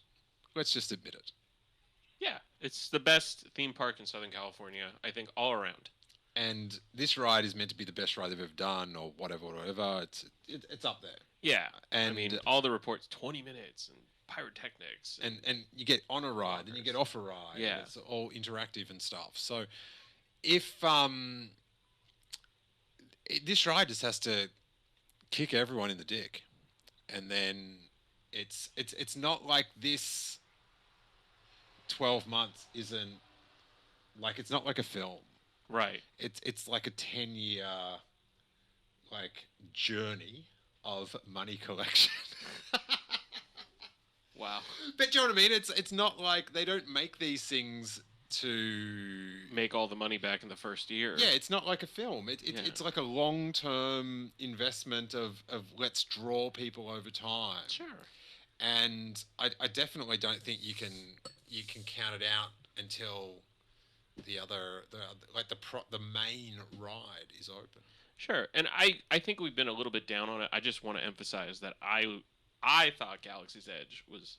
Let's just admit it. Yeah, it's the best theme park in Southern California, I think, all around. And this ride is meant to be the best ride they've ever done, or whatever. It's up there. Yeah, and I mean, all the reports, 20 minutes and pyrotechnics, and you get on a ride, then you get off a ride. Yeah, it's all interactive and stuff. So if this ride just has to kick everyone in the dick, and then it's not like this 12 months isn't like, it's not like a film, right? It's like a 10-year like journey of money collection. Wow. But do you know what I mean? It's not like they don't make these things to make all the money back in the first year. Yeah, it's not like a film. It's like a long-term investment of let's draw people over time. Sure. And I definitely don't think you can count it out until the main ride is open. Sure. And I think we've been a little bit down on it. I just want to emphasize that I thought Galaxy's Edge was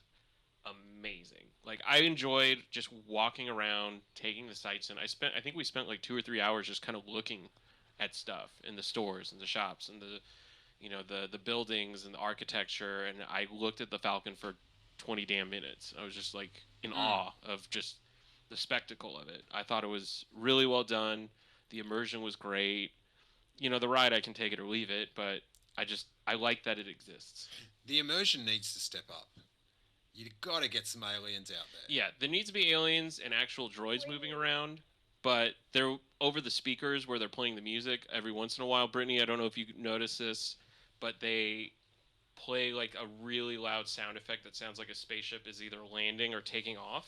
amazing. Like, I enjoyed just walking around, taking the sights in. I think we spent like 2 or 3 hours just kind of looking at stuff in the stores and the shops and the buildings and the architecture, and I looked at the Falcon for 20 damn minutes. I was just like in awe of just the spectacle of it. I thought it was really well done. The immersion was great. The ride, I can take it or leave it, but I like that it exists. The immersion needs to step up. You've got to get some aliens out there. Yeah, there needs to be aliens and actual droids moving around, but they're over the speakers where they're playing the music every once in a while. Brittany, I don't know if you notice this, but they play like a really loud sound effect that sounds like a spaceship is either landing or taking off.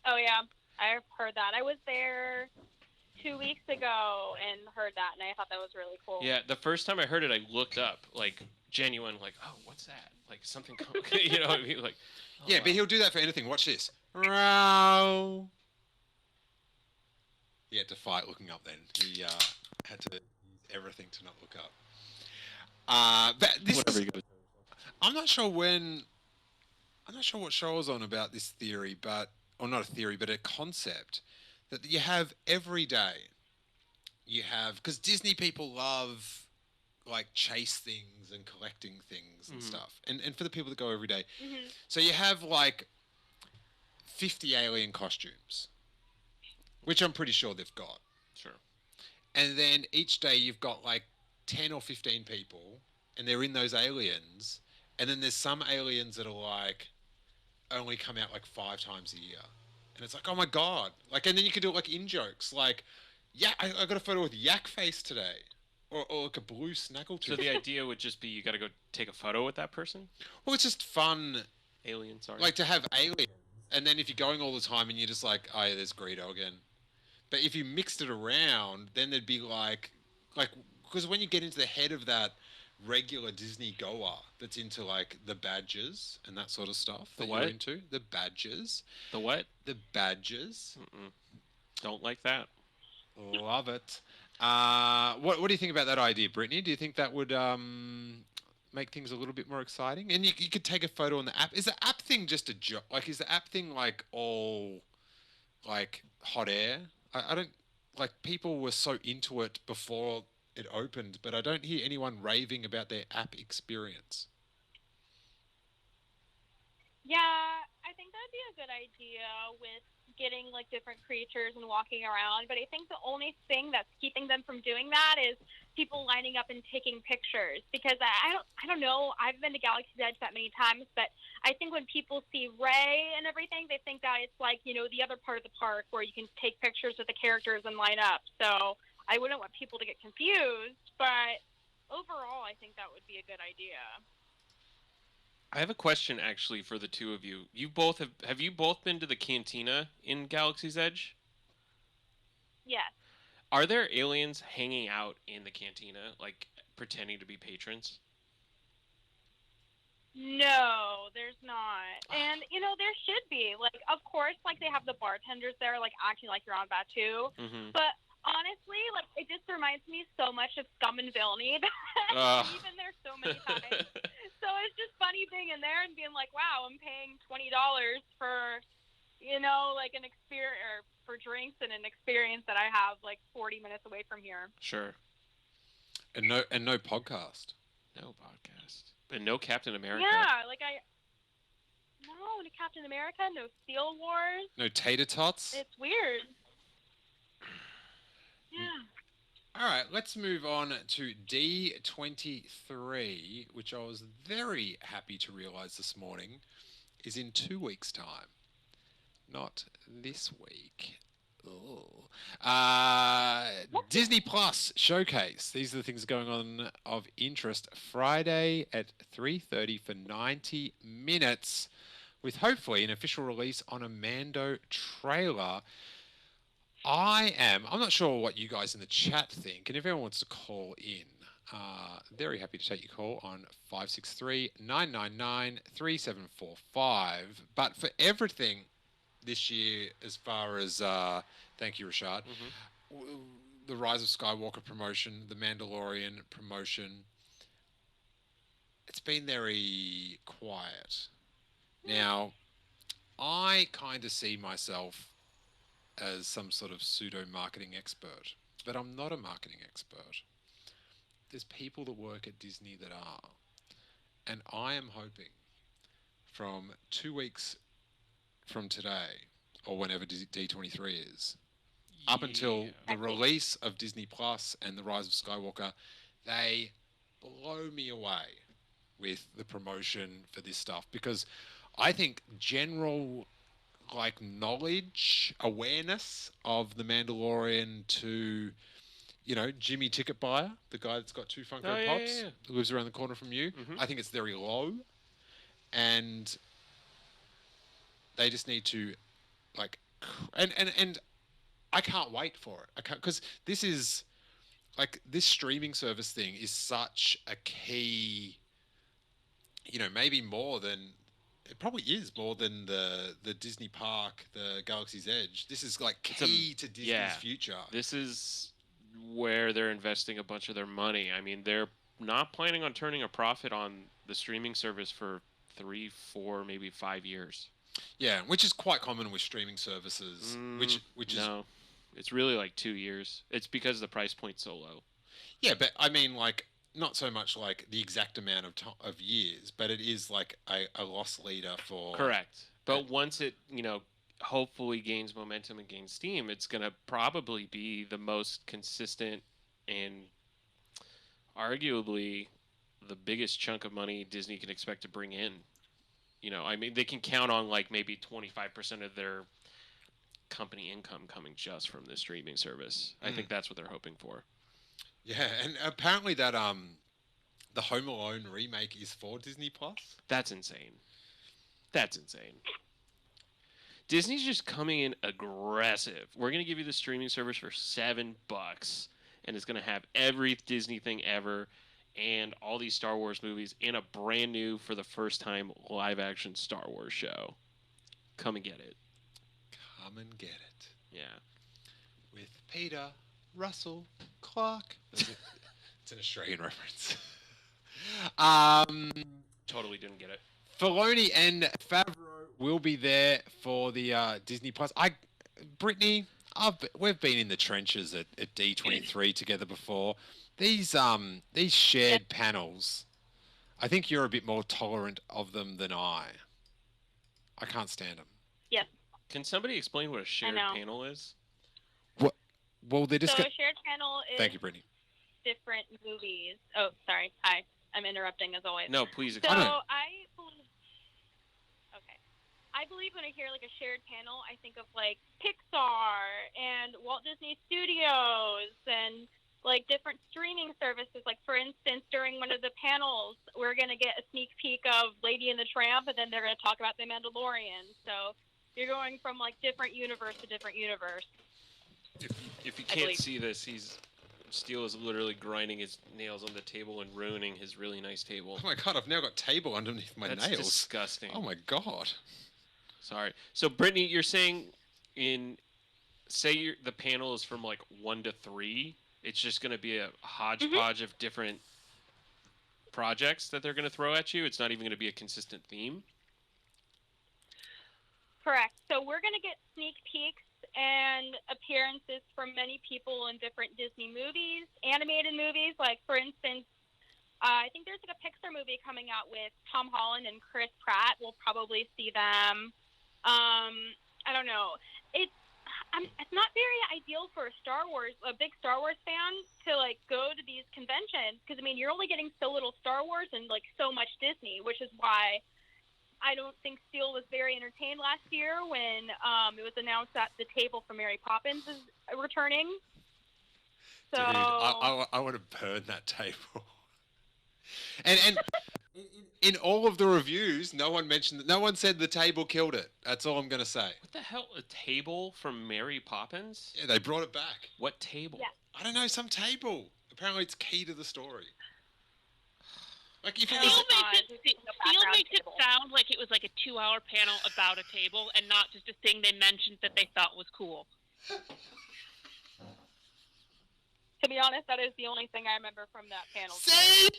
Oh, yeah. I've heard that. I was there 2 weeks ago and heard that, and I thought that was really cool. Yeah, the first time I heard it, I looked up, like, genuine, like, oh, what's that? Like, something, you know what I mean? Like, oh, yeah, wow. But he'll do that for anything. Watch this. Row. Yeah, he had to fight looking up. Then he had to use everything to not look up. But this Whatever is, you go. I'm not sure when. I'm not sure what show I was on about this theory, or not a theory, but a concept that you have every day. You have, because Disney people love like chase things and collecting things and stuff, and for the people that go every day, so you have like 50 alien costumes, which I'm pretty sure they've got. Sure. And then each day you've got like 10 or 15 people, and they're in those aliens. And then there's some aliens that are like only come out like 5 times a year, and it's like, oh my god! Like, and then you could do it like in jokes, like, yeah, I got a photo with Yak Face today, or like a blue snaggletooth. So the idea would just be you got to go take a photo with that person. Well, it's just fun. Alien, sorry. Like to have aliens, and then if you're going all the time and you're just like, oh yeah, there's Greedo again. But if you mixed it around, then there'd be like, because when you get into the head of that regular Disney goer that's into like the badges and that sort of stuff that you're into, the badges. The what? The badges. Don't like that. Love it. What do you think about that idea, Brittany? Do you think that would make things a little bit more exciting? And you could take a photo on the app. Is the app thing just a joke? Like, is the app thing like all like hot air? I don't, like, people were so into it before it opened, but I don't hear anyone raving about their app experience. Yeah, I think that'd be a good idea with getting like different creatures and walking around. But I think the only thing that's keeping them from doing that is people lining up and taking pictures. Because I don't know. I've been to Galaxy's Edge that many times, but I think when people see Rey and everything, they think that it's like, you know, the other part of the park where you can take pictures with the characters and line up. So I wouldn't want people to get confused, but overall, I think that would be a good idea. I have a question actually for the two of you. You both have you both been to the cantina in Galaxy's Edge? Yes. Are there aliens hanging out in the cantina, like pretending to be patrons? No, there's not. And, you know, there should be. Like, of course, like, they have the bartenders there, like, acting like you're on Batuu. But honestly, like, it just reminds me so much of Scum and Villainy that I've been there so many times. So it's just funny being in there and being like, wow, I'm paying $20 for, you know, like an experience, or for drinks and an experience that I have like 40 minutes away from here. Sure. And no podcast. No podcast. And no Captain America. Yeah, like no Captain America, no Steele Wars. No tater tots. It's weird. Yeah. All right, let's move on to D23, which I was very happy to realize this morning is in 2 weeks' time, not this week. Oh. Disney Plus Showcase. These are the things going on of interest. Friday at 3:30 for 90 minutes, with hopefully an official release on a Mando trailer. I'm not sure what you guys in the chat think, and if everyone wants to call in, very happy to take your call on 563-999-3745. But for everything this year, as far as, thank you, Rashad, the Rise of Skywalker promotion, the Mandalorian promotion, it's been very quiet. Now, I kind of see myself as some sort of pseudo-marketing expert, but I'm not a marketing expert. There's people that work at Disney that are, and I am hoping from 2 weeks from today, or whenever D23 is, up until the release of Disney Plus and the Rise of Skywalker, they blow me away with the promotion for this stuff, because I think general like knowledge, awareness of the Mandalorian to, you know, Jimmy Ticket Buyer, the guy that's got 2 Funko Pops, who lives around the corner from you. I think it's very low, and they just need to, like, and I can't wait for it. I can't, because this is like, this streaming service thing is such a key, you know, maybe more than it probably is more than the Disney Park, the Galaxy's Edge. This is like key to Disney's future. This is where they're investing a bunch of their money. I mean, they're not planning on turning a profit on the streaming service for 3, 4, maybe 5 years. Yeah, which is quite common with streaming services. Which is no, it's really like 2 years. It's because the price point's so low. Yeah, but I mean, like, not so much like the exact amount of years, but it is like a loss leader for. Correct. But once it, hopefully gains momentum and gains steam, it's going to probably be the most consistent and arguably the biggest chunk of money Disney can expect to bring in. I mean, they can count on like maybe 25% of their company income coming just from the streaming service. I think that's what they're hoping for. Yeah, and apparently that the Home Alone remake is for Disney Plus. That's insane. Disney's just coming in aggressive. We're going to give you the streaming service for $7, and it's going to have every Disney thing ever and all these Star Wars movies in a brand new, for the first time, live-action Star Wars show. Come and get it. Come and get it. Yeah. With Peter, Russell, Clark. It's an Australian reference. Totally didn't get it. Filoni and Favreau will be there for the Disney Plus. Brittany, we've been in the trenches at D23 together before. These shared panels, I think you're a bit more tolerant of them than I. I can't stand them. Yes. Can somebody explain what a shared panel is? What? Well, they're just. So a shared panel is. Thank you, Brittany. Different movies. Oh, sorry. Hi. I'm interrupting as always. No, please So explain. I believe when I hear like a shared panel, I think of like Pixar and Walt Disney Studios and like different streaming services. Like for instance, during one of the panels, we're gonna get a sneak peek of Lady and the Tramp, and then they're gonna talk about The Mandalorian. So you're going from like different universe to different universe. If you can't see this, Steele is literally grinding his nails on the table and ruining his really nice table. Oh my god, I've now got table underneath my That's nails. Disgusting. Oh my god. Sorry. So Brittany, you're saying the panel is from like 1 to 3. It's just going to be a hodgepodge of different projects that they're going to throw at you. It's not even going to be a consistent theme. Correct. So we're going to get sneak peeks and appearances from many people in different Disney movies, animated movies. Like, for instance, I think there's like a Pixar movie coming out with Tom Holland and Chris Pratt. We'll probably see them. I don't know. It's not very ideal for a big Star Wars fan to like go to these conventions because I mean you're only getting so little Star Wars and like so much Disney, which is why I don't think Steele was very entertained last year when it was announced that the table for Mary Poppins is returning. So Dude, I would have burned that table. And in all of the reviews, no one said the table killed it. That's all I'm going to say. What the hell? A table from Mary Poppins? Yeah, they brought it back. What table? Yeah. I don't know, some table. Apparently it's key to the story. Like if it Steele was... makes it sound like it was like a 2-hour panel about a table and not just a thing they mentioned that they thought was cool. to be honest, that is the only thing I remember from that panel. See?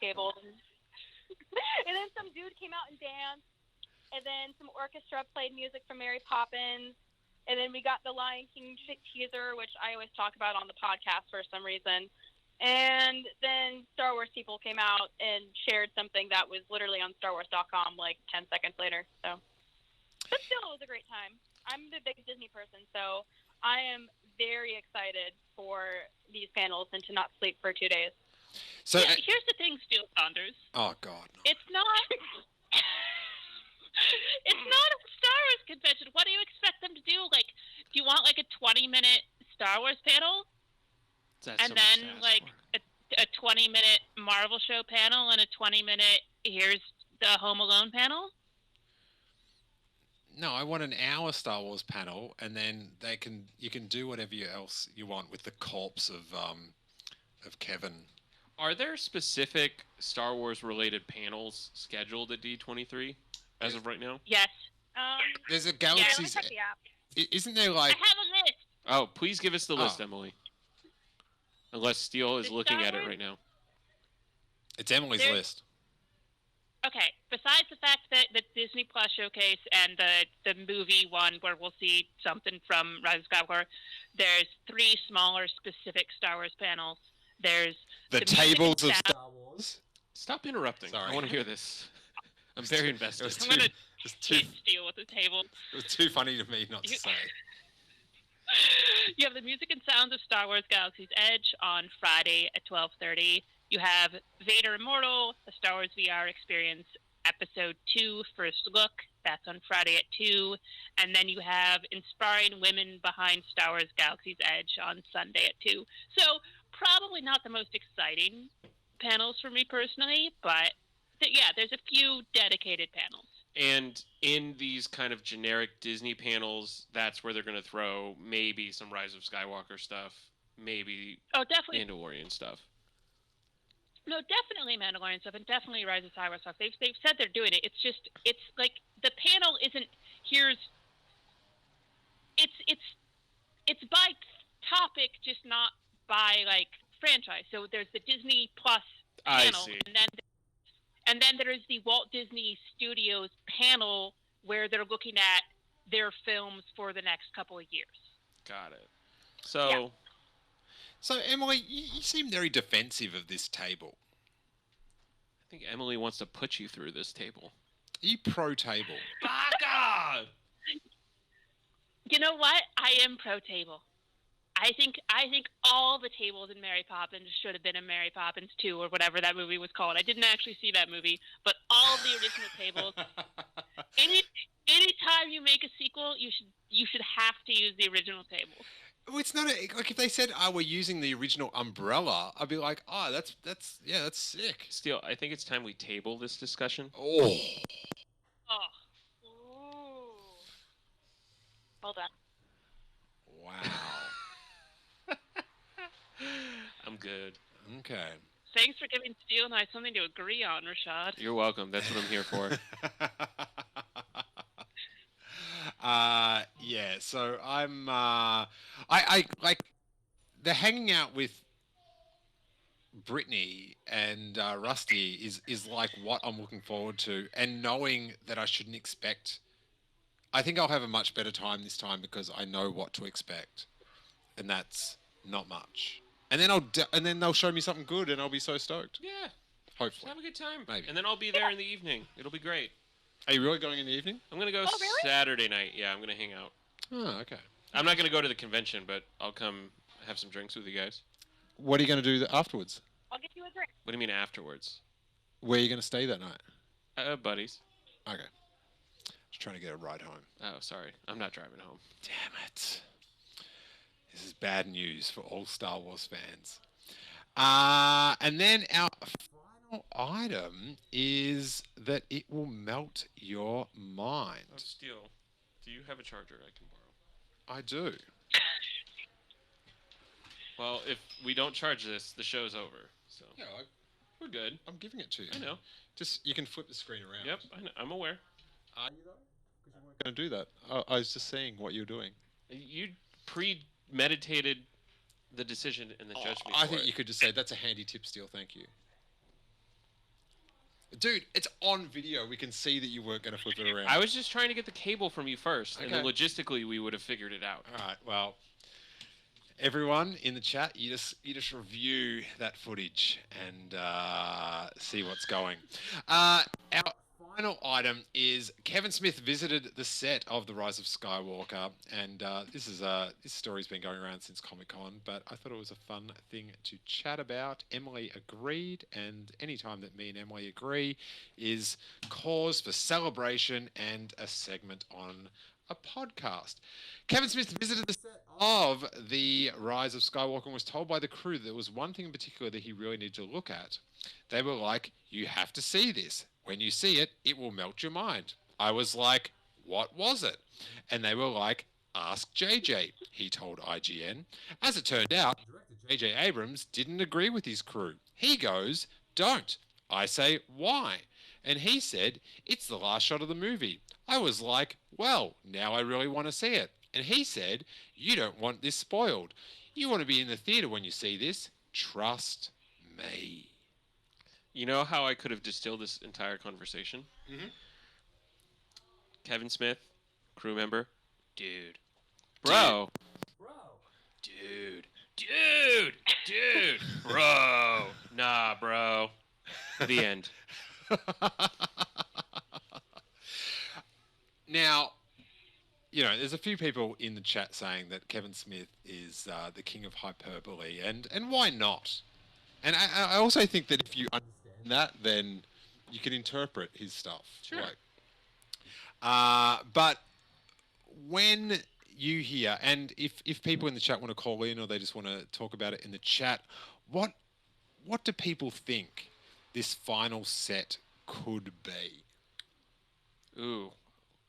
Table. And then some dude came out and danced, and then some orchestra played music from Mary Poppins, and then we got the Lion King teaser, which I always talk about on the podcast for some reason. And then Star Wars people came out and shared something that was literally on StarWars.com like 10 seconds later. So, but still, it was a great time. I'm the big Disney person, so I am very excited for these panels and to not sleep for 2 days. So yeah, here's the thing, Steele Saunders. Oh God. No. It's not. It's not a Star Wars convention. What do you expect them to do? Like, do you want like a 20-minute Star Wars panel, and then like a 20-minute Marvel show panel and a 20-minute here's the Home Alone panel? No, I want an hour Star Wars panel, and then you can do whatever else you want with the corpse of Kevin. Are there specific Star Wars related panels scheduled at D23? as of right now? Yes. There's a Yeah, let me Galaxy's. check the app. Isn't there I like? have a list. Oh, please give us the list, Emily. Unless Steele is The looking Star at it Wars- right now. It's Emily's There's- list. Okay, besides the fact that the Disney Plus showcase and the movie one where we'll see something from Rise of Skywalker, there's 3 smaller specific Star Wars panels. There's The music tables and of sound- Star Wars. Stop interrupting. Sorry. I want to hear this. I'm very invested. It was I'm too, gonna it was too, hit Steele with the table. it was too funny to me not to say. You have the music and sounds of Star Wars Galaxy's Edge on Friday at 12:30. You have Vader Immortal, a Star Wars VR experience, Episode 2, First Look. That's on Friday at 2. And then you have Inspiring Women Behind Star Wars Galaxy's Edge on Sunday at 2. So probably not the most exciting panels for me personally, but yeah, there's a few dedicated panels. And in these kind of generic Disney panels, that's where they're going to throw maybe some Rise of Skywalker stuff, maybe Definitely. Mandalorian stuff. No, definitely Mandalorian stuff, and definitely Rise of Skywalker stuff. They've said they're doing it. It's just it's like the panel isn't it's by topic, just not by like franchise. So there's the Disney Plus panel, I see. and then there's the Walt Disney Studios panel where they're looking at their films for the next couple of years. Got it. So, So Emily, you seem very defensive of this table. I think Emily wants to put you through this table. Are you pro table? Baka! You know what? I am pro table. I think all the tables in Mary Poppins should have been in Mary Poppins 2 or whatever that movie was called. I didn't actually see that movie, but all of the original tables. Anytime you make a sequel, you should have to use the original tables. Well, it's not like if they said, "Oh, we're using the original umbrella," I'd be like, "Oh, that's sick." Steele, I think it's time we table this discussion. Oh. Oh. Ooh. Well done. Wow. I'm good. Okay. Thanks for giving Steele and I something to agree on, Rashad. You're welcome. That's what I'm here for. Yeah. So I'm. I like. They're hanging out with Brittany and Rusty is like what I'm looking forward to, and knowing that I shouldn't expect. I think I'll have a much better time this time because I know what to expect, and that's not much. And then they'll show me something good, and I'll be so stoked. Yeah. Hopefully. Have a good time. Maybe. And then I'll be there in the evening. It'll be great. Are you really going in the evening? I'm going to go really? Saturday night. Yeah, I'm going to hang out. Oh, okay. I'm not going to go to the convention, but I'll come have some drinks with you guys. What are you going to do afterwards? I'll get you a drink. What do you mean afterwards? Where are you going to stay that night? Buddies. Okay. Just trying to get a ride home. Oh, sorry. I'm not driving home. Damn it. This is bad news for all Star Wars fans. And then our final item is that it will melt your mind. Oh, Steele, do you have a charger I can borrow? I do. Well, if we don't charge this, the show's over. So Yeah, we're good. I'm giving it to you. I know. Just, you can flip the screen around. Yep, I know. I'm aware. Are you though? Because you weren't going to do that. I was just seeing what you're doing. You premeditated the decision and then judged me I for think it. you could just say, that's a handy tip, Steele. Thank you. Dude, it's on video. We can see that you weren't going to flip it around. I was just trying to get the cable from you first, and then Okay. logistically we would have figured it out. All right. Well, everyone in the chat, you just review that footage and see what's going. Our final item is Kevin Smith visited the set of The Rise of Skywalker, and this story's been going around since Comic-Con, but I thought it was a fun thing to chat about. Emily agreed, and anytime that me and Emily agree is cause for celebration and a segment on a podcast. Kevin Smith visited the set of The Rise of Skywalker and was told by the crew that there was one thing in particular that he really needed to look at. They were like, "You have to see this. When you see it, it will melt your mind." I was like, "What was it?" And they were like, "Ask JJ," he told IGN. As it turned out, director JJ Abrams didn't agree with his crew. He goes, "Don't." I say, "Why?" And he said, "It's the last shot of the movie." I was like, "Well, now I really want to see it." And he said, "You don't want this spoiled. You want to be in the theater when you see this. Trust me." You know how I could have distilled this entire conversation? Mm-hmm. Kevin Smith, crew member, dude, bro, dude, bro, nah, bro. The end. Now, there's a few people in the chat saying that Kevin Smith is the king of hyperbole, and why not? And I also think that if you understand that, then you can interpret his stuff. Sure. But when you hear, and if people in the chat want to call in or they just want to talk about it in the chat, what do people think this final set could be? Ooh,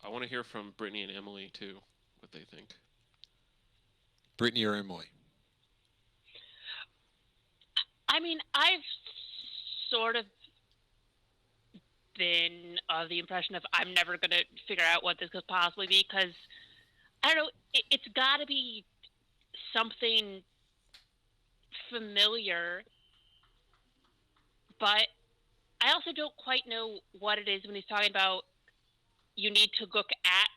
I want to hear from Brittany and Emily too, what they think. Brittany or Emily? I mean, I've sort of been of the impression of I'm never going to figure out what this could possibly be, because, I don't know, it's got to be something familiar, but I also don't quite know what it is when he's talking about you need to look at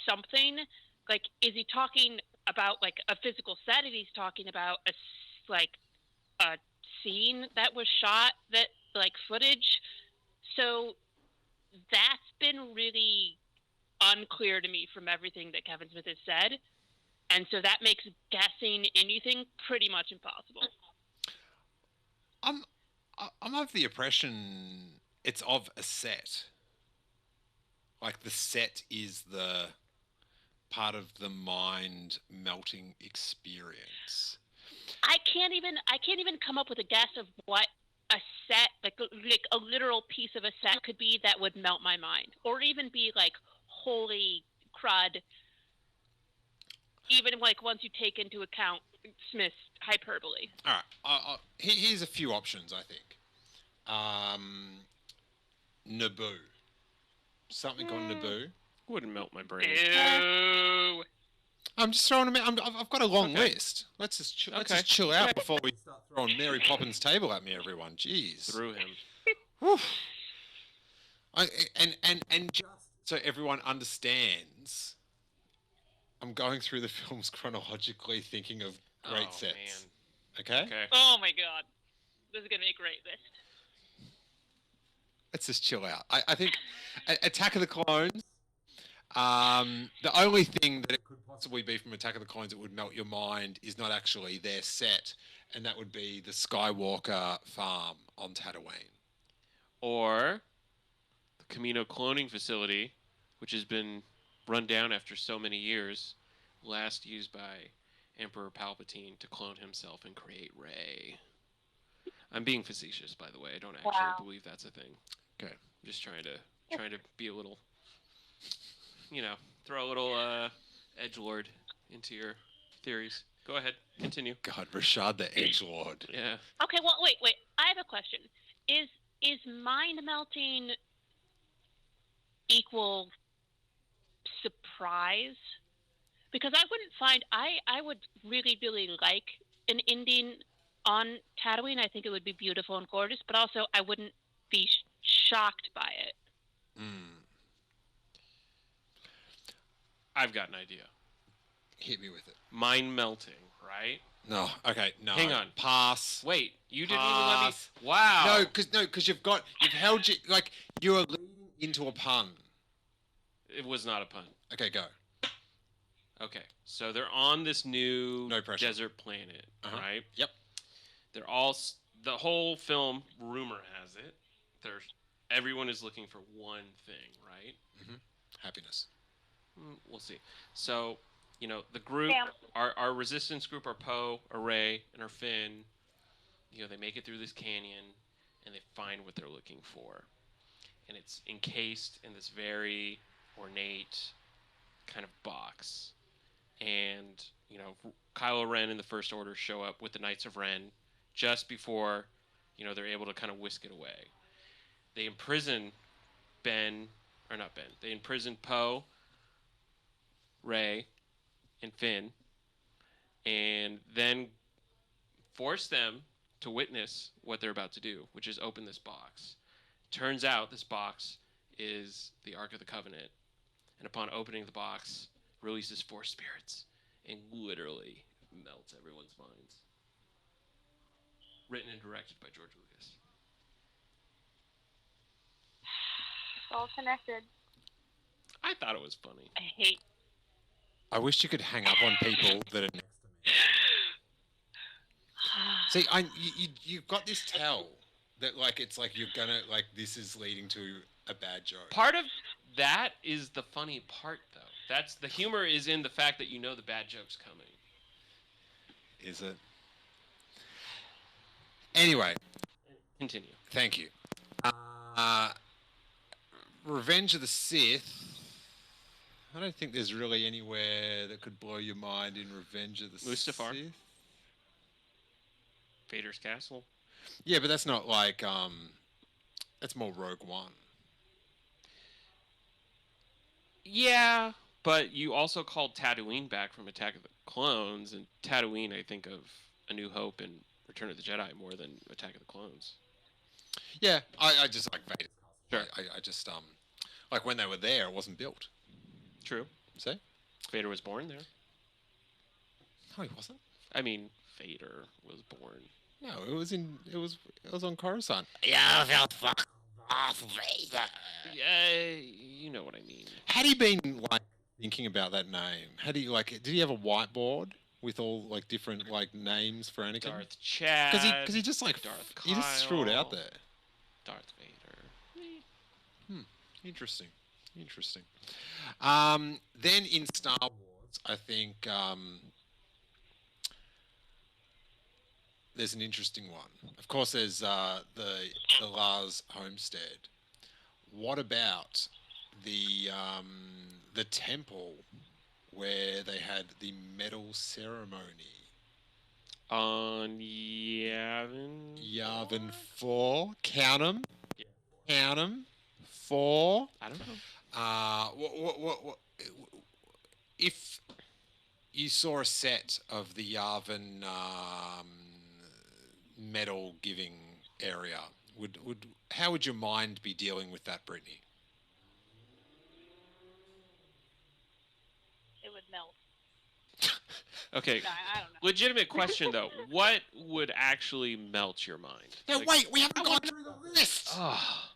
something. Like, is he talking about, like, a physical set, and he's talking about a scene that was shot, that, like, footage? So that's been really unclear to me from everything that Kevin Smith has said. And so that makes guessing anything pretty much impossible. I'm of the impression it's of a set. Like, the set is the part of the mind melting experience. I can't even come up with a guess of what a set, like a literal piece of a set could be that would melt my mind, or even be like, holy crud. Even like once you take into account Smith's hyperbole. All right, here's a few options. I think Naboo, something on Naboo. Wouldn't melt my brain. Ew. I'm just throwing them out. I've got a long list. Let's just chill out before we start throwing Mary Poppins table at me, everyone. Jeez. Through him. Whew. And just so everyone understands, I'm going through the films chronologically, thinking of great sets. Man. Okay? Oh my god. This is going to be a great list. Let's just chill out. I think Attack of the Clones, the only thing that it could possibly be from Attack of the Clones that would melt your mind is not actually their set, and that would be the Skywalker farm on Tatooine. Or the Camino cloning facility, which has been run down after so many years, last used by Emperor Palpatine to clone himself and create Rey. I'm being facetious, by the way. I don't actually believe that's a thing. Okay. I'm just trying to be a little, throw a little edgelord into your theories. Go ahead, continue. God, Rashad the edgelord. Yeah. Okay, well, wait. I have a question. Is mind melting equal surprise? Because I wouldn't find I would really, really like an ending on Tatooine. I think it would be beautiful and gorgeous, but also I wouldn't be shocked by it. I've got an idea. Hit me with it. Mind melting, right? No. Okay. No. Hang on. Pass. Wait. You didn't Pass. even let me. Wow. No, because you've held you are leading into a pun. It was not a pun. Okay, go. Okay, so they're on this new pressure. desert planet, right? Yep. They're all the whole film. Rumor has it, everyone is looking for one thing, right? Mm-hmm. Happiness. We'll see. So, the group, our resistance group, our Poe, our Rey, and our Finn, they make it through this canyon, and they find what they're looking for, and it's encased in this very ornate kind of box. And, Kylo Ren and the First Order show up with the Knights of Ren just before, they're able to kind of whisk it away. they imprison Ben, or not Ben. They imprison Poe, Rey, and Finn, and then force them to witness what they're about to do, which is open this box. Turns out this box is the Ark of the Covenant, and upon opening the box, releases Force spirits and literally melts everyone's minds. Written and directed by George Lucas. It's all connected. I thought it was funny. I wish you could hang up on people that are next to me. See, you've got this tell that like it's like you're gonna like this is leading to a bad joke. Part of that is the funny part, though. That's the humor is in the fact that you know the bad joke's coming. Is it? Anyway, continue. Thank you. Revenge of the Sith. I don't think there's really anywhere that could blow your mind in Revenge of the Mustafar. Sith. Vader's castle. Yeah, but that's not like that's more Rogue One. Yeah, but you also called Tatooine back from Attack of the Clones, and Tatooine, I think of A New Hope and Return of the Jedi more than Attack of the Clones. Yeah, I just like Vader's castle. Sure. I just like when they were there, it wasn't built. True. See? Vader was born there. No, he wasn't. I mean, Vader was born. No, it was on Coruscant. Yeah, fuck off, Vader. Yeah, you know what I mean. Had he been like thinking about that name? Had he like? Did he have a whiteboard with all like different like names for Anakin? Darth Chad. Because he just like Darth he just threw it out there. Darth Vader. Interesting. Then in Star Wars, I think there's an interesting one. Of course, there's the Lars homestead. What about the temple where they had the medal ceremony? On Yavin. Yavin 4. Count 'em. Count 'em. 4. I don't know. What if you saw a set of the Yavin medal giving area? How would your mind be dealing with that, Brittany? It would melt. Okay. No, I don't know. Legitimate question though. What would actually melt your mind? No, wait, we haven't gone through the list. Oh.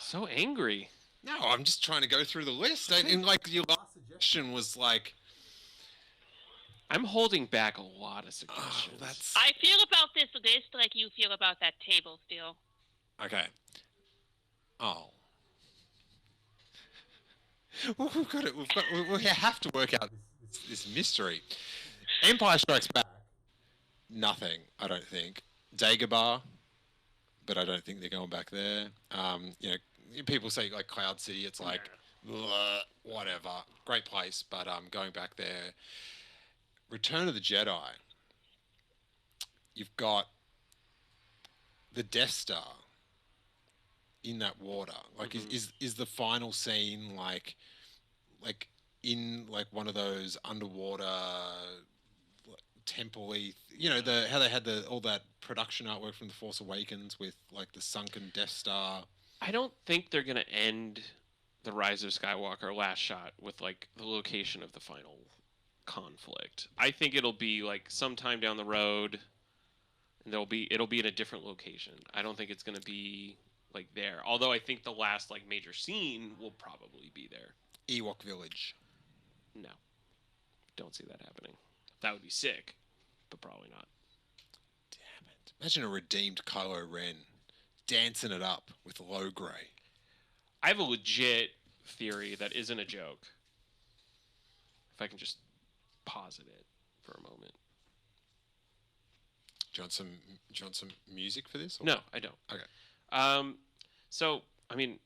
So angry. No, I'm just trying to go through the list. And like your last suggestion was like, I'm holding back a lot of suggestions. I feel about this list like you feel about that table, Steele. Okay. Oh. Well, we have to work out this mystery. Empire Strikes Back. Nothing, I don't think. Dagobah, but I don't think they're going back there. People say like Cloud City. It's like, whatever. Great place, but going back there. Return of the Jedi. You've got the Death Star in that water. Like, is the final scene like in like one of those underwater temple-y, how they had all that production artwork from The Force Awakens with like the sunken Death Star. I don't think they're gonna end the Rise of Skywalker last shot with like the location of the final conflict. I think it'll be like sometime down the road, and it'll be in a different location. I don't think it's gonna be like there. Although I think the last like major scene will probably be there. Ewok Village. No, don't see that happening. That would be sick, but probably not. Damn it! Imagine a redeemed Kylo Ren dancing it up with Low Gray. I have a legit theory that isn't a joke. If I can just posit it for a moment. Do you want some music for this? Or No, what? I don't. Okay. So, I mean,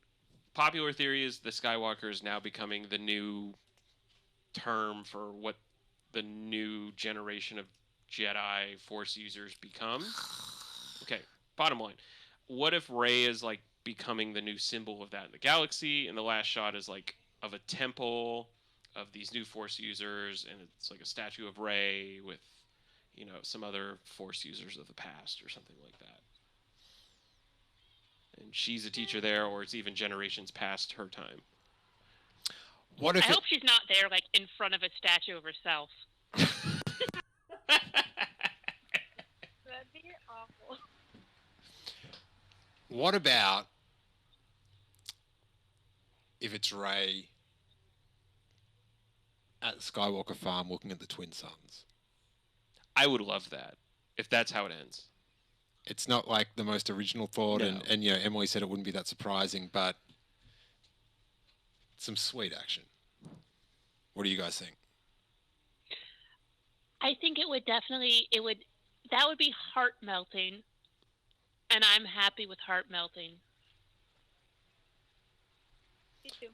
popular theory is the Skywalker is now becoming the new term for what the new generation of Jedi Force users become. Okay, bottom line. what if Rey is like becoming the new symbol of that in the galaxy, and the last shot is like of a temple of these new Force users, and it's like a statue of Rey with, some other Force users of the past or something like that. And she's a teacher there, or it's even generations past her time. I hope she's not there, like, in front of a statue of herself. That'd be awful. What about if it's Rey at the Skywalker farm looking at the twin suns? I would love that, if that's how it ends. It's not like the most original thought, No. and Emily said it wouldn't be that surprising, but some sweet action. What do you guys think? I think it would definitely, that would be heart melting, and I'm happy with heart melting. Me too.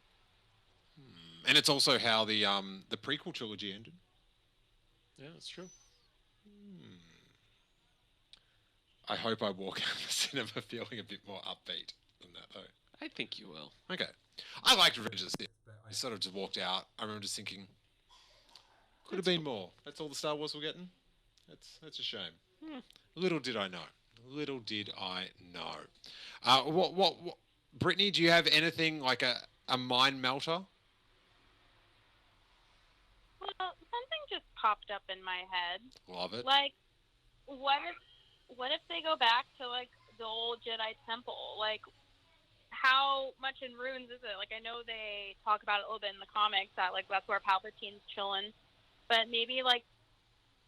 And it's also how the prequel trilogy ended. Yeah, that's true. I hope I walk out of the cinema feeling a bit more upbeat than that, though. I think you will. Okay. I liked Revenge of the Sith, but I sort of just walked out. I remember just thinking, could have been more. That's all the Star Wars we're getting? That's a shame. Little did I know. Little did I know. What Brittany, do you have anything like a mind melter? Well, something just popped up in my head. Love it. Like, what if they go back to like the old Jedi Temple? Like, how much in ruins is it? Like, I know they talk about it a little bit in the comics that like that's where Palpatine's chilling, but maybe like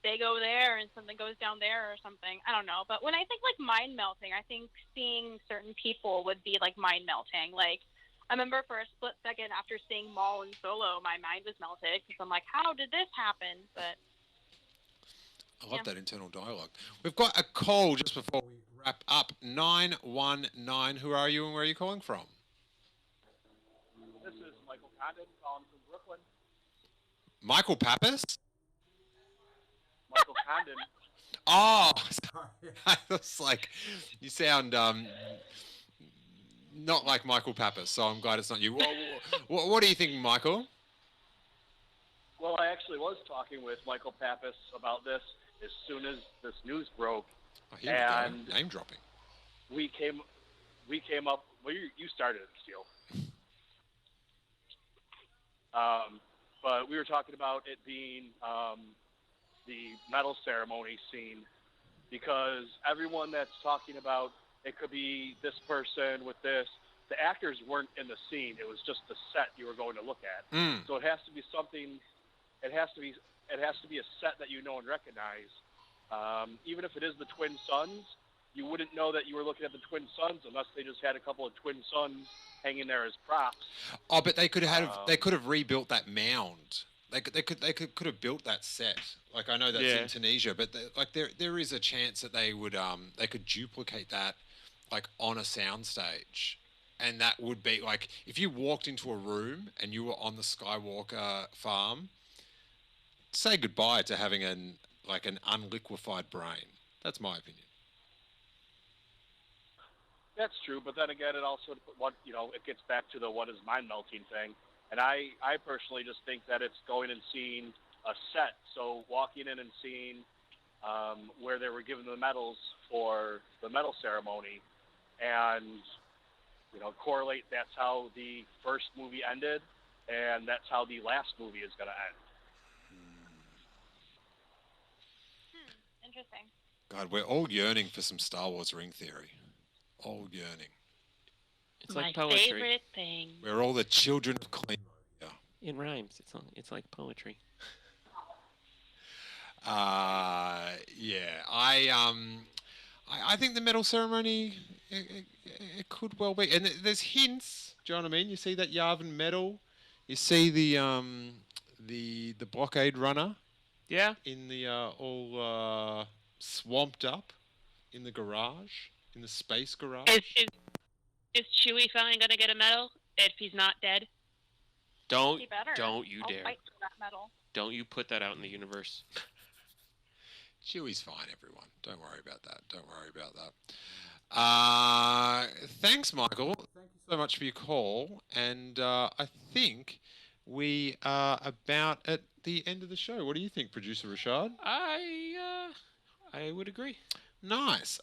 they go there and something goes down there or something. I don't know. But when I think like mind melting, I think seeing certain people would be like mind melting. Like, I remember for a split second after seeing Maul and Solo, my mind was melted because I'm like, how did this happen? But I love that internal dialogue. We've got a call just before we wrap up. 919. Who are you and where are you calling from? This is Michael Condon calling from Brooklyn. Michael Pappas? Michael Condon. Oh, sorry. I was like, you sound not like Michael Pappas, so I'm glad it's not you. What do you think, Michael? Well, I actually was talking with Michael Pappas about this as soon as this news broke. Oh, here we go. Name dropping. We came up. Well, you started it, Steele. But we were talking about it being the medal ceremony scene, because everyone that's talking about it could be this person with this. The actors weren't in the scene. It was just the set you were going to look at. So it has to be something. It has to be a set that you know and recognize. Even if it is the Twin Suns, you wouldn't know that you were looking at the Twin Suns unless they just had a couple of Twin Suns hanging there as props. Oh, but they could have rebuilt that mound. They could have built that set. Like, I know that's in Tunisia, but there is a chance that they could duplicate that like on a soundstage. And that would be like, if you walked into a room and you were on the Skywalker farm, say goodbye to having an unliquefied brain. That's my opinion. That's true, but then again, it also it gets back to the what is mind melting thing. And I personally just think that it's going and seeing a set. So walking in and seeing where they were given the medals for the medal ceremony, and correlate that's how the first movie ended, and that's how the last movie is going to end. Interesting. God, we're all yearning for some Star Wars ring theory. All yearning. It's my like poetry. favorite thing. We're all the children of Clean. It rhymes. It's like poetry. Yeah. I think the medal ceremony it could well be, and there's hints. Do you know what I mean? You see that Yavin medal. You see the blockade runner. Yeah. In the all swamped up in the garage, in the space garage. Is Chewie finally gonna get a medal if he's not dead? Don't He better. you I'll dare. fight for that medal. Don't you put that out in the universe. Chewie's fine, everyone. Don't worry about that. Thanks, Michael. Thank you so much for your call. And I think we are about at the end of the show. What do you think, producer Rashad? I would agree. Nice.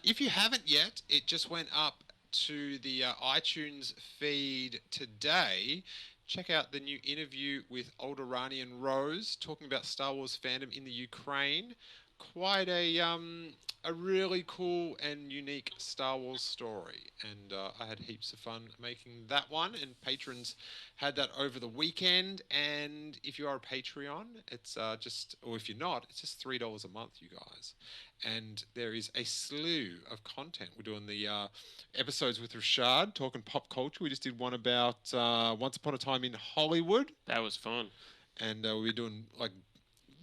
If you haven't yet, it just went up to the iTunes feed today. Check out the new interview with old Iranian Rose talking about Star Wars fandom in the Ukraine. Quite a really cool and unique Star Wars story, and I had heaps of fun making that one. And patrons had that over the weekend. And if you are a Patreon, it's or if you're not, it's just $3 a month, you guys. And there is a slew of content. We're doing the episodes with Rashad, talking pop culture. We just did one about Once Upon a Time in Hollywood. That was fun. And we're doing, like,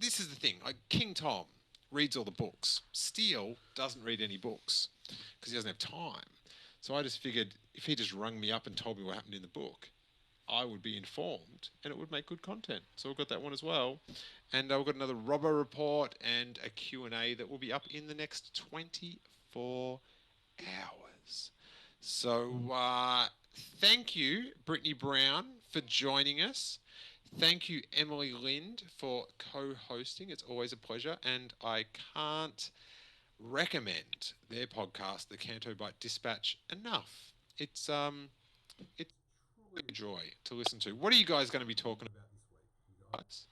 this is the thing, like King Tom reads all the books. Steele doesn't read any books because he doesn't have time. So I just figured if he just rung me up and told me what happened in the book, I would be informed and it would make good content. So we've got that one as well. And we've got another Robbo report and a Q&A that will be up in the next 24 hours. So thank you, Brittany Brown, for joining us. Thank you, Emily Lind, for co-hosting. It's always a pleasure. And I can't recommend their podcast, The Canto Bite Dispatch, enough. It's truly a joy to listen to. What are you guys going to be talking about this week, you guys?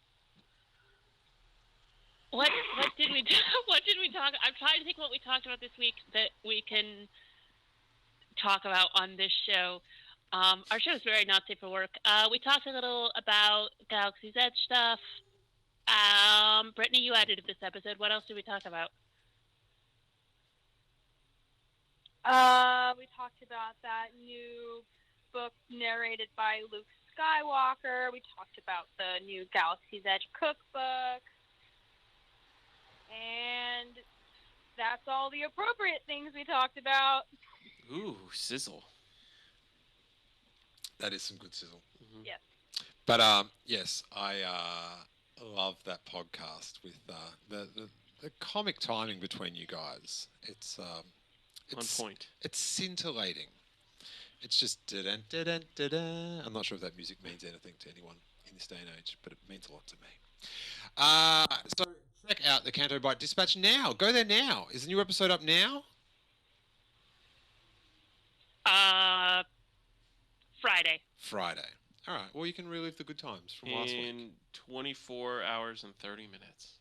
What did we talk? I'm trying to think what we talked about this week that we can talk about on this show. Our show is very not safe for work. We talked a little about Galaxy's Edge stuff. Brittany, you edited this episode. What else did we talk about? We talked about that new book narrated by Luke Skywalker. We talked about the new Galaxy's Edge cookbook. And that's all the appropriate things we talked about. Ooh, sizzle. That is some good sizzle. Mm-hmm. Yes. But yes, I love that podcast with the comic timing between you guys. It's on point. It's scintillating. It's just da-dun, da-dun, da-dun. I'm not sure if that music means anything to anyone in this day and age, but it means a lot to me. So check out the Canto Bite Dispatch now. Go there now. Is the new episode up now? Friday. All right. Well, you can relive the good times from last week. In 24 hours and 30 minutes.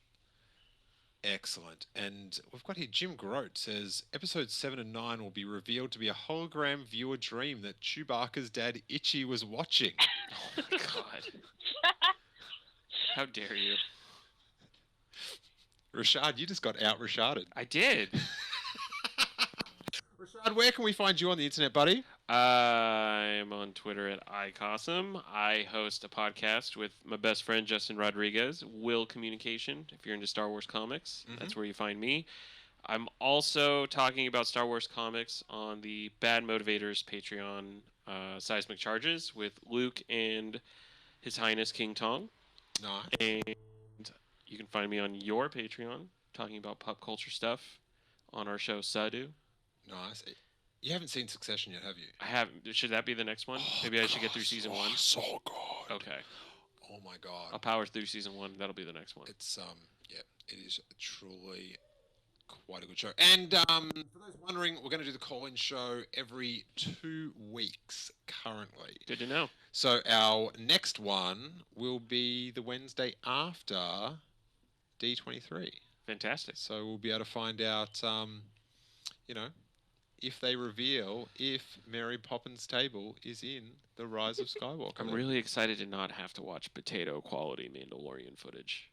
Excellent. And we've got here Jim Grote says episodes 7 and 9 will be revealed to be a hologram viewer dream that Chewbacca's dad Itchy was watching. Oh my god. How dare you? Rashad, you just got out Rashaded. I did. Rashad, where can we find you on the internet, buddy? I'm on Twitter at iCosm. I host a podcast with my best friend Justin Rodriguez, Will Communication. If you're into Star Wars comics, that's where you find me. I'm also talking about Star Wars comics on the Bad Motivators Patreon Seismic Charges with Luke and His Highness King Tong. Nice. And you can find me on your Patreon talking about pop culture stuff on our show Sadu. Nice. You haven't seen Succession yet, have you? I haven't. Should that be the next one? Maybe I should get through season 1. So good. Okay. Oh my god. I'll power through season 1. That'll be the next one. It's yeah, it is truly quite a good show. And for those wondering, we're going to do the call-in show every 2 weeks currently. Good to know. So our next one will be the Wednesday after D23. Fantastic. So we'll be able to find out, if they reveal if Mary Poppins' table is in The Rise of Skywalker. I'm really excited to not have to watch potato quality Mandalorian footage.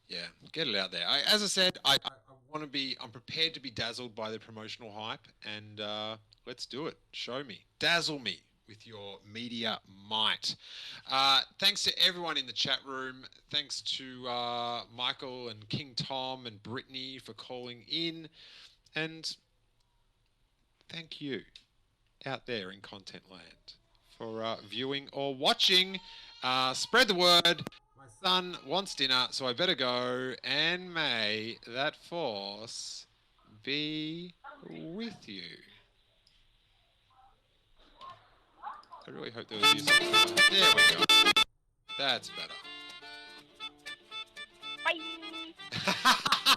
Yeah, get it out there. As I said, I'm prepared to be dazzled by the promotional hype, and let's do it. Show me. Dazzle me with your media might. Thanks to everyone in the chat room. Thanks to Michael and King Tom and Brittany for calling in. And thank you out there in content land for viewing or watching. Spread the word. My son wants dinner, so I better go. And may that force be with you. I really hope there was music. There we go. That's better. Bye.